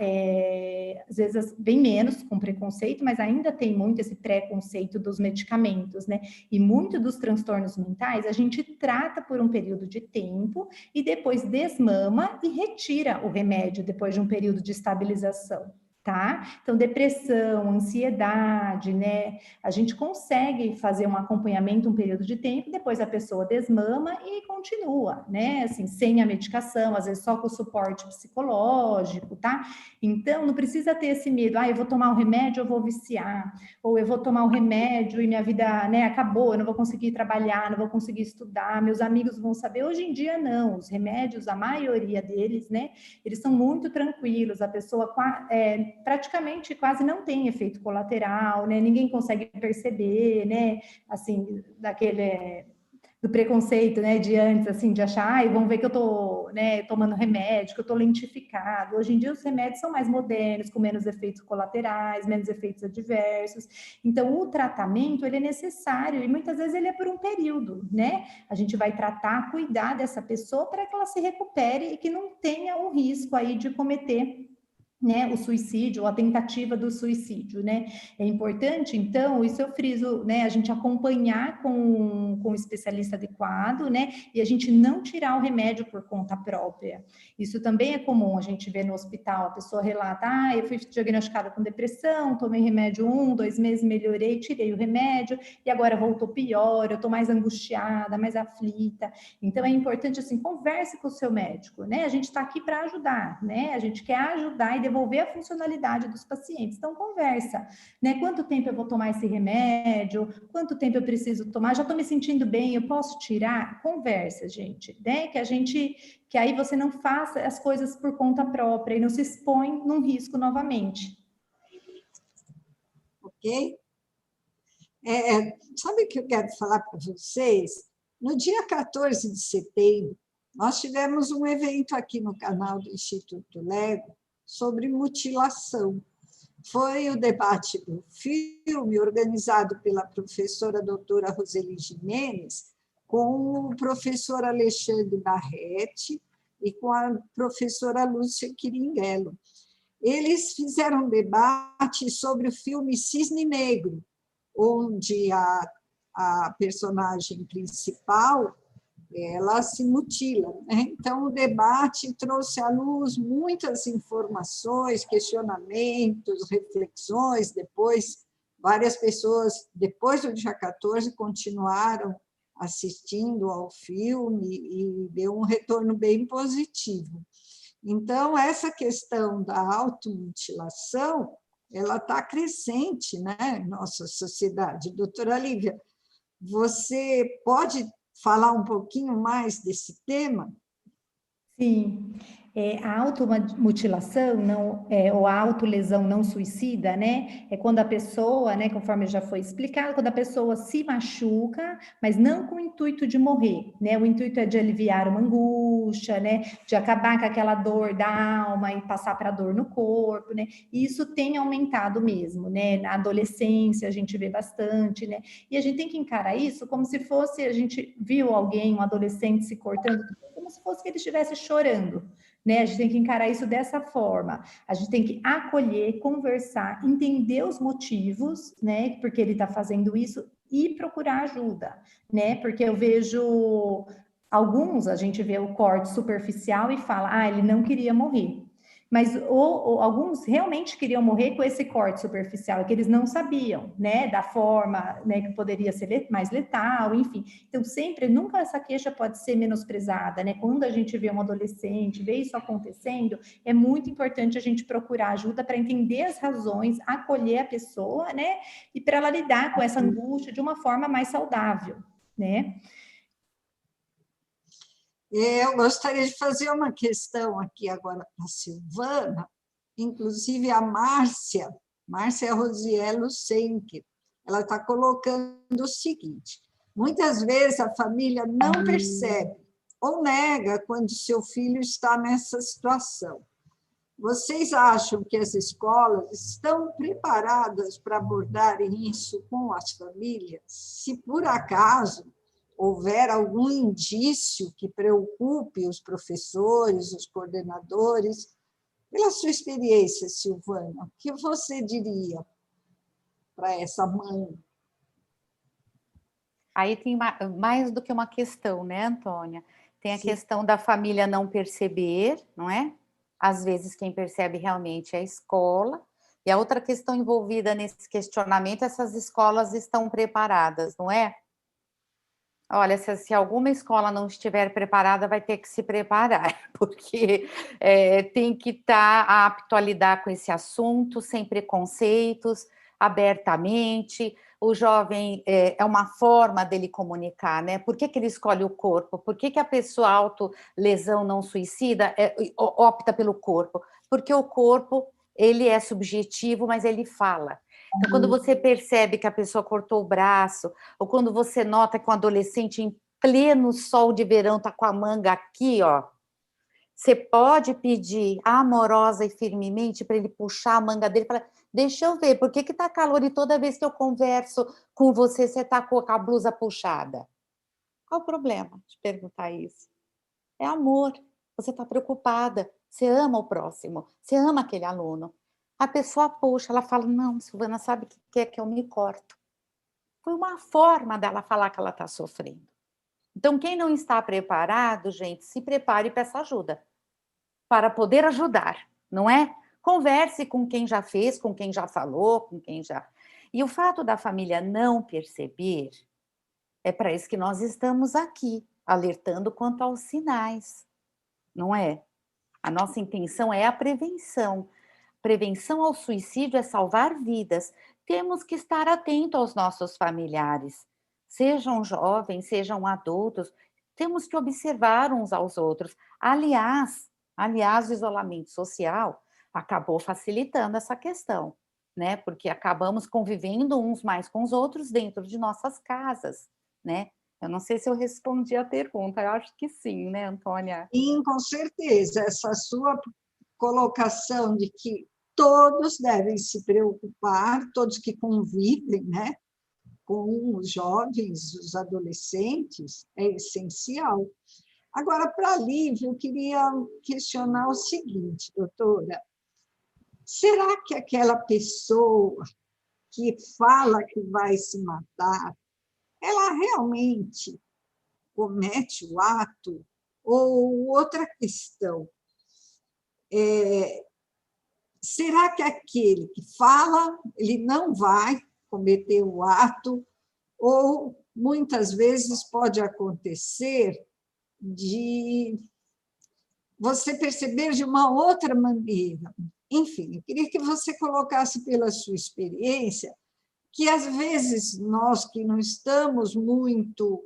às vezes bem menos com preconceito, mas ainda tem muito esse preconceito dos medicamentos, né? E muito dos transtornos mentais a gente trata por um período de tempo e depois desmama e retira o remédio depois de um período de estabilização. Tá? Então, depressão, ansiedade, né? A gente consegue fazer um acompanhamento um período de tempo, depois a pessoa desmama e continua, né? Assim, sem a medicação, às vezes só com o suporte psicológico, tá? Então, não precisa ter esse medo, eu vou tomar um remédio, eu vou viciar, ou eu vou tomar um remédio e minha vida, né, acabou, eu não vou conseguir trabalhar, não vou conseguir estudar, meus amigos vão saber. Hoje em dia, não, os remédios, a maioria deles, né, eles são muito tranquilos, a pessoa praticamente quase não tem efeito colateral, né? Ninguém consegue perceber, né? Assim, do preconceito, né, de antes, assim, de achar, vão ver que eu tô, né, tomando remédio, que eu tô lentificado. Hoje em dia os remédios são mais modernos, com menos efeitos colaterais, menos efeitos adversos. Então, o tratamento, ele é necessário e muitas vezes ele é por um período, né? A gente vai tratar, cuidar dessa pessoa para que ela se recupere e que não tenha o risco aí de cometer, né, o suicídio, ou a tentativa do suicídio, né? É importante, então, isso eu friso, né, a gente acompanhar com um especialista adequado, né, e a gente não tirar o remédio por conta própria. Isso também é comum, a gente vê no hospital, a pessoa relata, eu fui diagnosticada com depressão, tomei remédio 1, 2 meses, melhorei, tirei o remédio, e agora voltou pior, eu tô mais angustiada, mais aflita. Então, é importante, assim, converse com o seu médico, né, a gente está aqui para ajudar, né, a gente quer ajudar e devolver a funcionalidade dos pacientes. Então, conversa, né? Quanto tempo eu vou tomar esse remédio? Quanto tempo eu preciso tomar? Já estou me sentindo bem, eu posso tirar? Conversa, gente, né? Que aí você não faça as coisas por conta própria e não se expõe num risco novamente. Ok? Sabe o que eu quero falar para vocês? No dia 14 de setembro, nós tivemos um evento aqui no canal do Instituto Lego sobre mutilação. Foi o debate do filme organizado pela professora doutora Roseli Jimenez com o professor Alexandre Barretti e com a professora Lúcia Quiringuelo. eles fizeram um debate sobre o filme Cisne Negro, onde a personagem principal ela se mutila, né? Então, o debate trouxe à luz muitas informações, questionamentos, reflexões. Depois, várias pessoas, depois do dia 14, continuaram assistindo ao filme e deu um retorno bem positivo. Então, essa questão da automutilação, ela está crescente, né, em nossa sociedade. Doutora Lívia, você pode falar um pouquinho mais desse tema? Sim, a automutilação não, ou a autolesão não suicida, né? É quando a pessoa, né, conforme já foi explicado, quando a pessoa se machuca, mas não com o intuito de morrer, né? O intuito é de aliviar uma angústia, né? De acabar com aquela dor da alma e passar para a dor no corpo, né? E isso tem aumentado mesmo, né? Na adolescência a gente vê bastante, né? E a gente tem que encarar isso como se fosse, a gente viu alguém, um adolescente se cortando, como se fosse que ele estivesse chorando, né? A gente tem que encarar isso dessa forma. A gente tem que acolher, conversar, entender os motivos, né? Porque ele está fazendo isso e procurar ajuda, né? Porque eu vejo alguns, a gente vê o corte superficial e fala, ah, ele não queria morrer. Mas ou alguns realmente queriam morrer com esse corte superficial, que eles não sabiam, né, da forma, né, que poderia ser mais letal, enfim. Então, sempre, nunca essa queixa pode ser menosprezada, né? Quando a gente vê um adolescente, vê isso acontecendo, é muito importante a gente procurar ajuda para entender as razões, acolher a pessoa, né, e para ela lidar com essa angústia de uma forma mais saudável, né? Eu gostaria de fazer uma questão aqui agora para a Silvana, inclusive a Márcia Rosiello Senker, ela está colocando o seguinte: muitas vezes a família não percebe ou nega quando seu filho está nessa situação. Vocês acham que as escolas estão preparadas para abordarem isso com as famílias? Se por acaso houver algum indício que preocupe os professores, os coordenadores, pela sua experiência, Silvana, o que você diria para essa mãe? Aí tem mais do que uma questão, né, Antônia? Tem a Sim. questão da família não perceber, não é? Às vezes quem percebe realmente é a escola. E a outra questão envolvida nesse questionamento, essas escolas estão preparadas, não é? Olha, se alguma escola não estiver preparada, vai ter que se preparar, porque tem que estar apto a lidar com esse assunto, sem preconceitos, abertamente. O jovem é uma forma dele comunicar, né? Por que ele escolhe o corpo? Por que a pessoa autolesão não suicida opta pelo corpo? Porque o corpo, ele é subjetivo, mas ele fala. Então, quando você percebe que a pessoa cortou o braço, ou quando você nota que um adolescente em pleno sol de verão está com a manga aqui, ó, você pode pedir amorosa e firmemente para ele puxar a manga dele e falar, deixa eu ver, por que está calor e toda vez que eu converso com você, você está com a blusa puxada? Qual o problema de perguntar isso? É amor, você está preocupada, você ama o próximo, você ama aquele aluno. A pessoa puxa, ela fala, não, Silvana, sabe o que quer que eu me corto? Foi uma forma dela falar que ela está sofrendo. Então, quem não está preparado, gente, se prepare e peça ajuda, para poder ajudar, não é? Converse com quem já fez, com quem já falou, com quem já... E o fato da família não perceber, é para isso que nós estamos aqui, alertando quanto aos sinais, não é? A nossa intenção é a prevenção. Prevenção ao suicídio é salvar vidas. Temos que estar atento aos nossos familiares, sejam jovens, sejam adultos. Temos que observar uns aos outros. Aliás, o isolamento social acabou facilitando essa questão, né? Porque acabamos convivendo uns mais com os outros dentro de nossas casas, né? Eu não sei se eu respondi a pergunta, eu acho que sim, né, Antônia? Sim, com certeza. Essa sua colocação de que todos devem se preocupar, todos que convivem, né, com os jovens, os adolescentes, é essencial. Agora, para a Lívia, eu queria questionar o seguinte, doutora. será que aquela pessoa que fala que vai se matar, ela realmente comete o ato? Ou outra questão, será que aquele que fala, ele não vai cometer o ato? Ou muitas vezes pode acontecer de você perceber de uma outra maneira. Enfim, eu queria que você colocasse pela sua experiência que, às vezes, nós que não estamos muito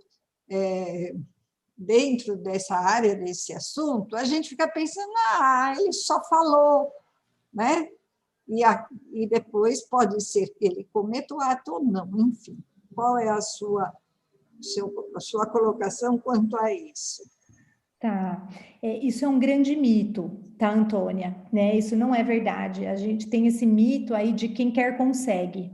dentro dessa área, desse assunto, a gente fica pensando, ele só falou, né? E depois pode ser que ele cometa o ato ou não, enfim. Qual é a sua colocação quanto a isso? Tá, isso é um grande mito, tá, Antônia? Né? Isso não é verdade. A gente tem esse mito aí de quem quer consegue,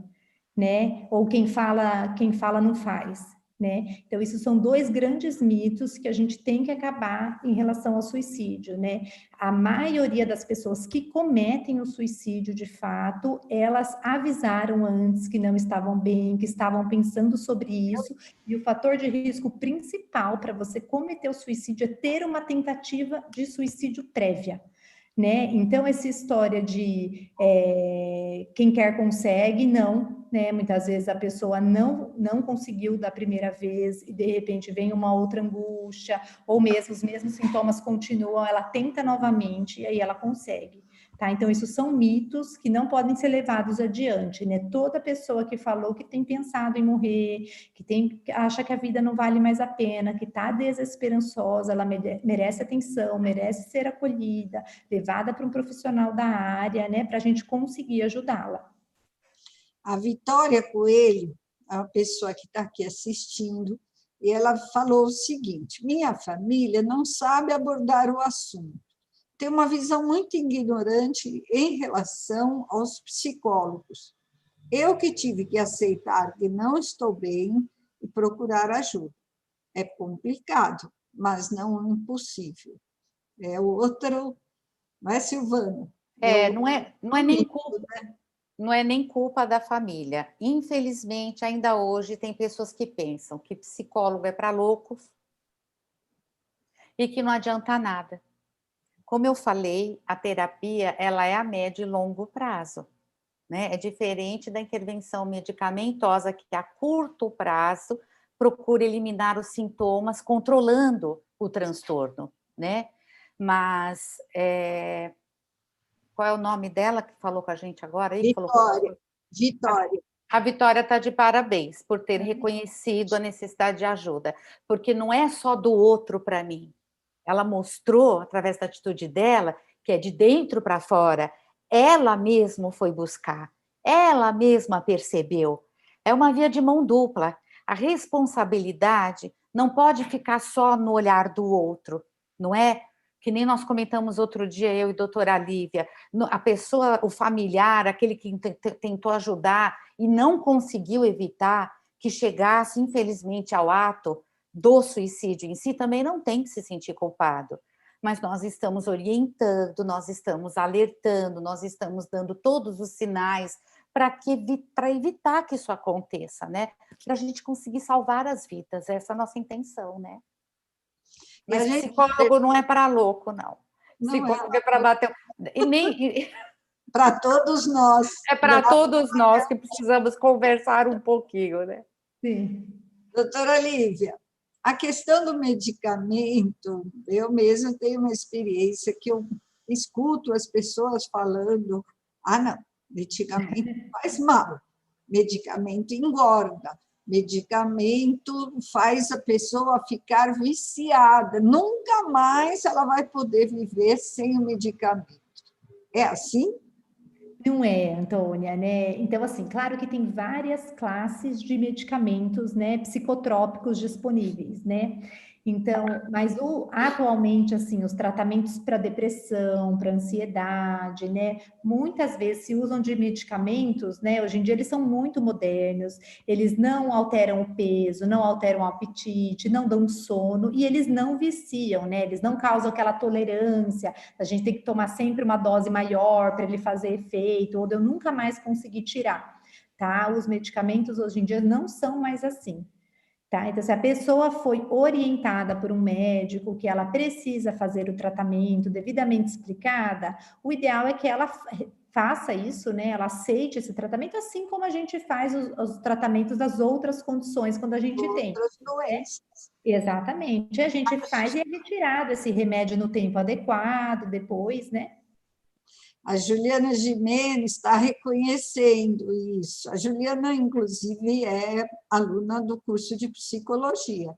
né? Ou quem fala não faz, né? Então, isso são dois grandes mitos que a gente tem que acabar em relação ao suicídio, né? A maioria das pessoas que cometem o suicídio, de fato, elas avisaram antes que não estavam bem, que estavam pensando sobre isso, e o fator de risco principal para você cometer o suicídio é ter uma tentativa de suicídio prévia. Né? Então, essa história de quem quer consegue, não, né? Muitas vezes a pessoa não conseguiu da primeira vez e, de repente, vem uma outra angústia, ou mesmo os mesmos sintomas continuam, ela tenta novamente e aí ela consegue. Tá? Então, isso são mitos que não podem ser levados adiante, né? Toda pessoa que falou que tem pensado em morrer, que acha que a vida não vale mais a pena, que está desesperançosa, ela merece atenção, merece ser acolhida, levada para um profissional da área, né? Para a gente conseguir ajudá-la. A Vitória Coelho, a pessoa que está aqui assistindo, e ela falou o seguinte: minha família não sabe abordar o assunto. Tem uma visão muito ignorante em relação aos psicólogos. Eu que tive que aceitar que não estou bem e procurar ajuda. É complicado, mas não impossível. É outro, não é, Silvana? Não é nem culpa da família. Infelizmente, ainda hoje tem pessoas que pensam que psicólogo é para loucos e que não adianta nada. Como eu falei, a terapia ela é a médio e longo prazo, né? É diferente da intervenção medicamentosa, que a curto prazo procura eliminar os sintomas, controlando o transtorno, né? Mas qual é o nome dela que falou com a gente agora? Vitória. A Vitória está de parabéns por ter reconhecido a necessidade de ajuda, porque não é só do outro para mim. Ela mostrou, através da atitude dela, que é de dentro para fora, ela mesma foi buscar, ela mesma percebeu. É uma via de mão dupla. A responsabilidade não pode ficar só no olhar do outro, não é? Que nem nós comentamos outro dia, eu e a doutora Lívia, a pessoa, o familiar, aquele que tentou ajudar e não conseguiu evitar que chegasse, infelizmente, ao ato do suicídio em si, também não tem que se sentir culpado. Mas nós estamos orientando, nós estamos alertando, nós estamos dando todos os sinais para evitar que isso aconteça, né? Para a gente conseguir salvar as vidas, essa é a nossa intenção, né? Mas psicólogo não é para louco, não. Psicólogo é para bater... E nem... Para todos nós. É para todos nós que precisamos conversar um pouquinho, né? Sim. Doutora Lívia, a questão do medicamento, eu mesma tenho uma experiência que eu escuto as pessoas falando: não, medicamento faz mal, medicamento engorda, medicamento faz a pessoa ficar viciada, nunca mais ela vai poder viver sem o medicamento. É assim? Não é, Antônia, né? Então, assim, claro que tem várias classes de medicamentos, né, psicotrópicos disponíveis, né? Então, mas atualmente, assim, os tratamentos para depressão, para ansiedade, né? Muitas vezes se usam de medicamentos, né? Hoje em dia eles são muito modernos, eles não alteram o peso, não alteram o apetite, não dão sono e eles não viciam, né? Eles não causam aquela tolerância, a gente tem que tomar sempre uma dose maior para ele fazer efeito, ou de eu nunca mais conseguir tirar, tá? Os medicamentos hoje em dia não são mais assim. Tá? Então, se a pessoa foi orientada por um médico que ela precisa fazer o tratamento devidamente explicada, o ideal é que ela faça isso, né? Ela aceite esse tratamento, assim como a gente faz os tratamentos das outras condições quando a gente tem. Outras doenças. Exatamente. A gente faz e é retirado esse remédio no tempo adequado, depois, né? A Juliana Gimenez está reconhecendo isso. A Juliana, inclusive, é aluna do curso de psicologia.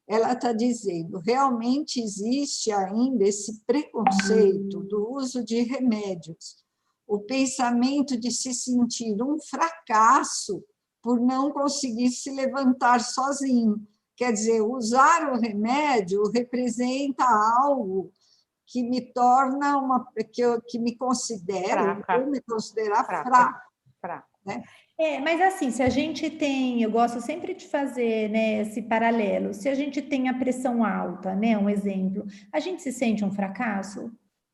Ela está dizendo, realmente existe ainda esse preconceito do uso de remédios, o pensamento de se sentir um fracasso por não conseguir se levantar sozinho. Quer dizer, usar o remédio representa algo que me torna que me considero, ou me considerar fraco. Né? Mas assim, se a gente tem, eu gosto sempre de fazer, né, esse paralelo, se a gente tem a pressão alta, né, um exemplo, a gente se sente um fracasso?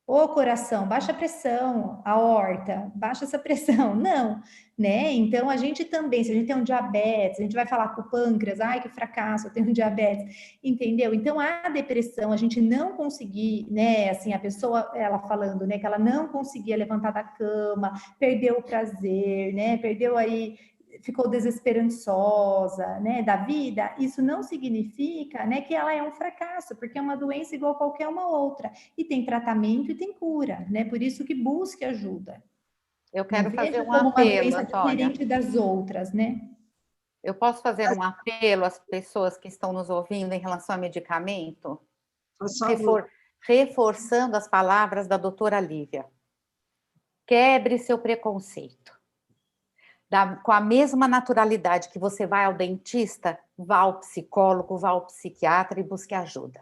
Ô coração, baixa a pressão, a aorta, baixa essa pressão. Não, né? Então, a gente também, se a gente tem um diabetes, a gente vai falar com o pâncreas, ai, que fracasso, eu tenho um diabetes, entendeu? Então, a depressão, a gente não conseguir, né, assim, a pessoa, ela falando, né, que ela não conseguia levantar da cama, perdeu o prazer, né, perdeu aí, ficou desesperançosa, né, da vida, isso não significa, né, que ela é um fracasso, porque é uma doença igual a qualquer uma outra, e tem tratamento e tem cura, né, por isso que busque ajuda. Eu quero fazer um como uma apelo, doença Antônia. diferente das outras, né? Eu posso fazer um apelo às pessoas que estão nos ouvindo em relação a medicamento? Reforçando as palavras da doutora Lívia. Quebre seu preconceito. Com a mesma naturalidade que você vai ao dentista, vá ao psicólogo, vá ao psiquiatra e busque ajuda.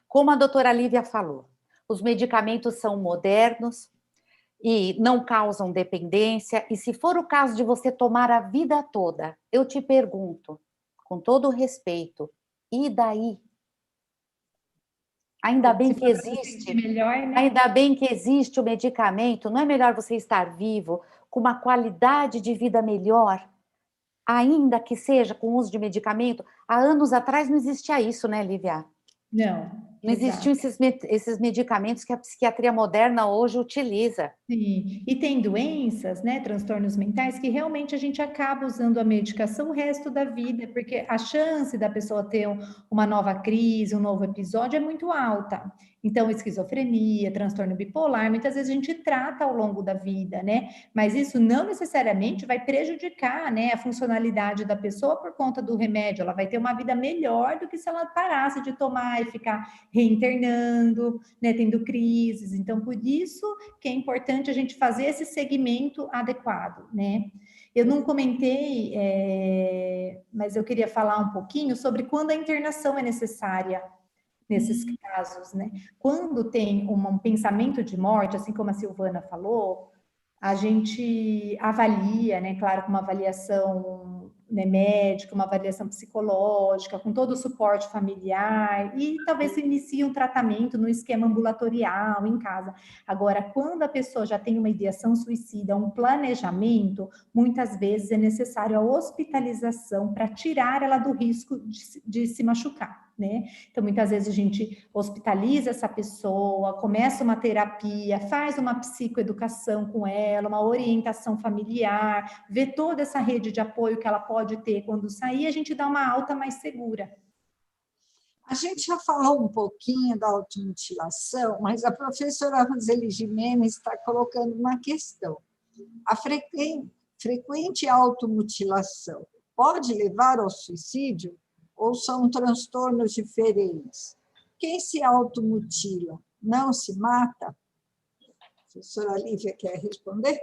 Como a doutora Lívia falou, os medicamentos são modernos e não causam dependência, e se for o caso de você tomar a vida toda, eu te pergunto, com todo o respeito, e daí? Ainda bem que existe, melhor, né? ainda bem que existe o medicamento, não é melhor você estar vivo, com uma qualidade de vida melhor, ainda que seja com uso de medicamento? Há anos atrás não existia isso, né, Lívia? Não existiam esses medicamentos que a psiquiatria moderna hoje utiliza. Sim, e tem doenças, né, transtornos mentais, que realmente a gente acaba usando a medicação o resto da vida, porque a chance da pessoa ter uma nova crise, um novo episódio é muito alta. Então, esquizofrenia, transtorno bipolar, muitas vezes a gente trata ao longo da vida, né? Mas isso não necessariamente vai prejudicar, né, a funcionalidade da pessoa por conta do remédio. Ela vai ter uma vida melhor do que se ela parasse de tomar e ficar reinternando, né, tendo crises. Então, por isso que é importante a gente fazer esse segmento adequado, né? Eu não comentei, mas eu queria falar um pouquinho sobre quando a internação é necessária nesses casos, né? Quando tem um pensamento de morte, assim como a Silvana falou, a gente avalia, né? Claro, com uma avaliação, né, médica, uma avaliação psicológica, com todo o suporte familiar, e talvez se inicie um tratamento no esquema ambulatorial, em casa. Agora, quando a pessoa já tem uma ideação suicida, um planejamento, muitas vezes é necessário a hospitalização para tirar ela do risco de se machucar. Né? Então, muitas vezes a gente hospitaliza essa pessoa, começa uma terapia, faz uma psicoeducação com ela, uma orientação familiar, vê toda essa rede de apoio que ela pode ter quando sair, a gente dá uma alta mais segura. A gente já falou um pouquinho da automutilação, mas a professora Roseli Gimenez está colocando uma questão. A frequente automutilação pode levar ao suicídio? Ou são transtornos diferentes? Quem se automutila não se mata? A professora Lívia quer responder?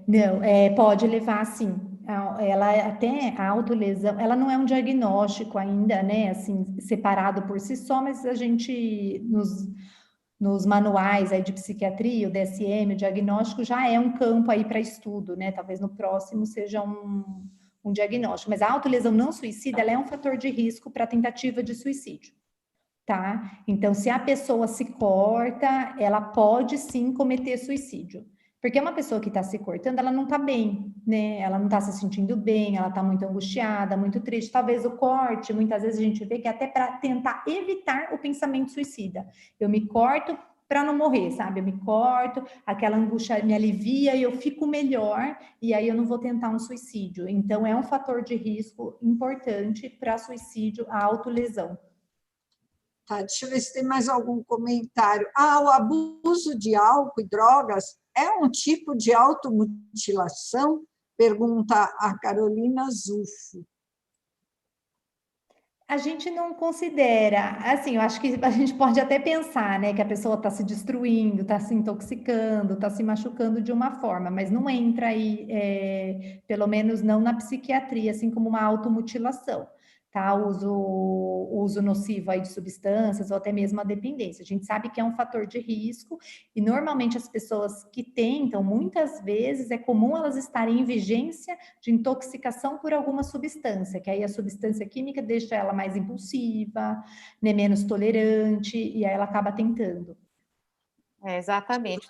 Não, pode levar sim. ela até a autolesão, ela não é um diagnóstico ainda, né, assim, separado por si só, mas a gente, nos manuais aí de psiquiatria, o DSM, o diagnóstico já é um campo aí para estudo, né, talvez no próximo seja um diagnóstico, mas a autolesão não suicida, ela é um fator de risco para tentativa de suicídio. Tá? Então, se a pessoa se corta, ela pode sim cometer suicídio. Porque uma pessoa que está se cortando, ela não está bem, né? Ela não está se sentindo bem, ela está muito angustiada, muito triste. Talvez o corte, muitas vezes a gente vê que é até para tentar evitar o pensamento suicida. Eu me corto para não morrer, sabe? Eu me corto, aquela angústia me alivia e eu fico melhor, e aí eu não vou tentar um suicídio. Então, é um fator de risco importante para suicídio, a autolesão. Tá, deixa eu ver se tem mais algum comentário. O abuso de álcool e drogas é um tipo de automutilação? Pergunta a Carolina Zuffo. A gente não considera, assim, eu acho que a gente pode até pensar, né, que a pessoa está se destruindo, está se intoxicando, está se machucando de uma forma, mas não entra aí, pelo menos não na psiquiatria, assim como uma automutilação, tá? O uso nocivo aí de substâncias ou até mesmo a dependência. A gente sabe que é um fator de risco e normalmente as pessoas que tentam, muitas vezes é comum elas estarem em vigência de intoxicação por alguma substância, que aí a substância química deixa ela mais impulsiva, né, menos tolerante, e aí ela acaba tentando. Exatamente,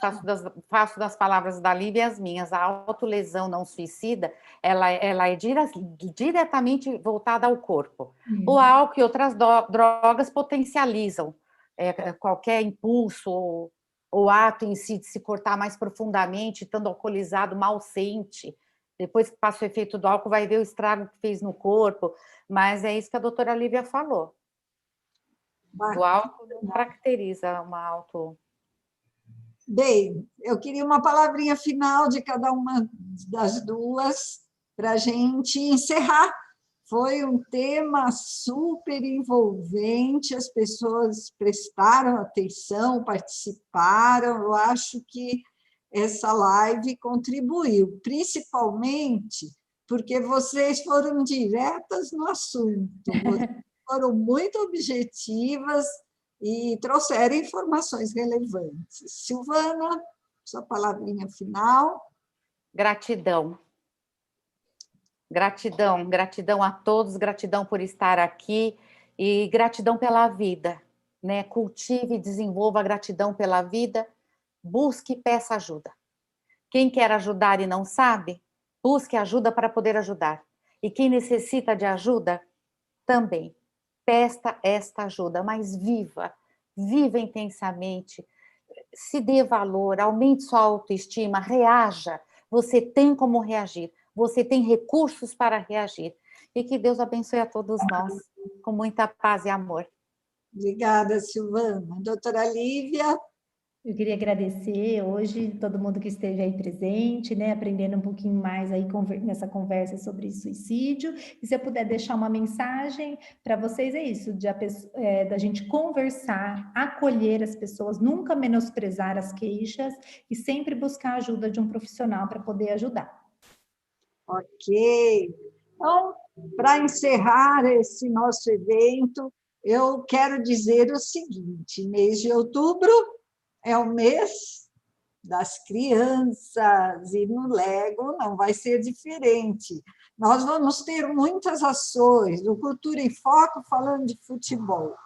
faço das palavras da Lívia as minhas. A autolesão não suicida, ela é diretamente voltada ao corpo. O álcool e outras drogas potencializam qualquer impulso ou ato em si de se cortar mais profundamente, estando alcoolizado, mal sente. Depois que passa o efeito do álcool, vai ver o estrago que fez no corpo, mas é isso que a doutora Lívia falou. O álcool não caracteriza uma auto... Bem, eu queria uma palavrinha final de cada uma das duas para a gente encerrar. Foi um tema super envolvente, as pessoas prestaram atenção, participaram. Eu acho que essa live contribuiu, principalmente porque vocês foram diretas no assunto, foram muito objetivas e trouxeram informações relevantes. Silvana, sua palavrinha final. Gratidão. Gratidão, gratidão a todos, gratidão por estar aqui e gratidão pela vida, né? Cultive e desenvolva a gratidão pela vida, busque e peça ajuda. Quem quer ajudar e não sabe, busque ajuda para poder ajudar. E quem necessita de ajuda, também. Peça esta ajuda, mas viva intensamente, se dê valor, aumente sua autoestima, reaja. Você tem como reagir, você tem recursos para reagir. E que Deus abençoe a todos nós, com muita paz e amor. Obrigada, Silvana. Doutora Lívia. Eu queria agradecer hoje todo mundo que esteve aí presente, né, aprendendo um pouquinho mais aí nessa conversa sobre suicídio. E se eu puder deixar uma mensagem para vocês, é isso, da gente conversar, acolher as pessoas, nunca menosprezar as queixas e sempre buscar a ajuda de um profissional para poder ajudar. Ok. Então, para encerrar esse nosso evento, eu quero dizer o seguinte: mês de outubro é o mês das crianças, e no Lego não vai ser diferente. Nós vamos ter muitas ações, o Cultura em Foco falando de futebol.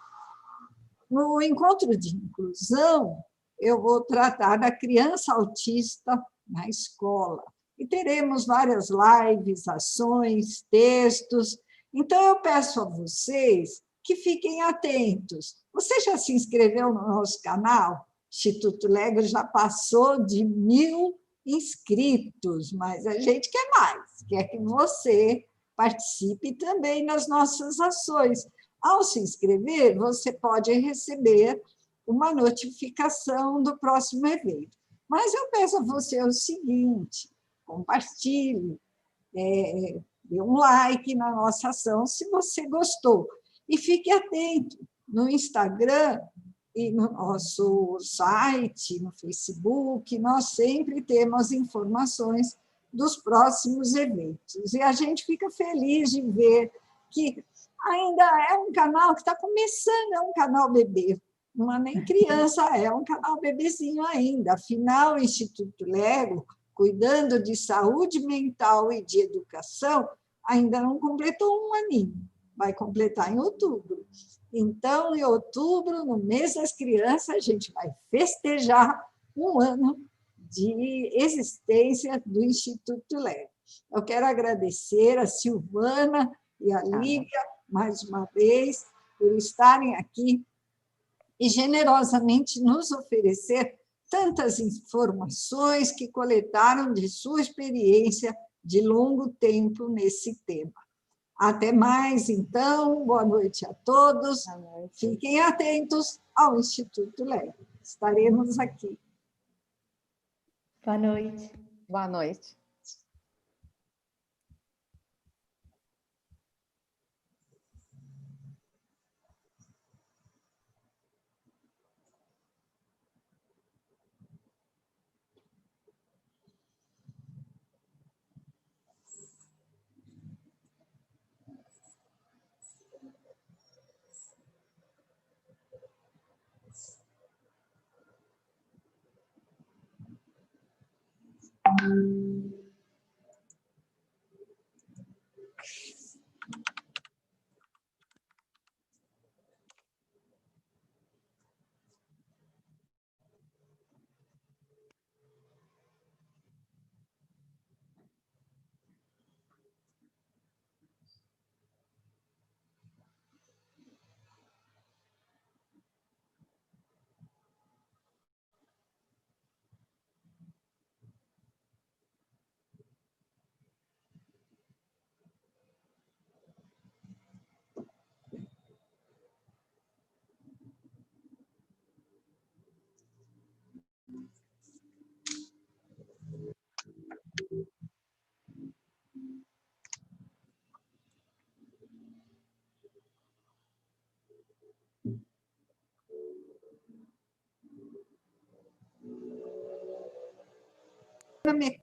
No encontro de inclusão, eu vou tratar da criança autista na escola. E teremos várias lives, ações, textos. Então, eu peço a vocês que fiquem atentos. Você já se inscreveu no nosso canal? Instituto Lego já passou de 1.000 inscritos, mas a gente quer mais, quer que você participe também nas nossas ações. Ao se inscrever, você pode receber uma notificação do próximo evento. Mas eu peço a você o seguinte: compartilhe, dê um like na nossa ação se você gostou. E fique atento no Instagram e no nosso site, no Facebook, nós sempre temos informações dos próximos eventos. E a gente fica feliz de ver que ainda é um canal que está começando, é um canal bebê, não é nem criança, é um canal bebezinho ainda. Afinal, o Instituto Lego, cuidando de saúde mental e de educação, ainda não completou um aninho, vai completar em outubro. Então, em outubro, no mês das crianças, a gente vai festejar um ano de existência do Instituto Lego. Eu quero agradecer a Silvana e a Lívia, mais uma vez, por estarem aqui e generosamente nos oferecer tantas informações que coletaram de sua experiência de longo tempo nesse tema. Até mais, então. Boa noite a todos. Fiquem atentos ao Instituto Lego. Estaremos aqui. Boa noite. Boa noite. Me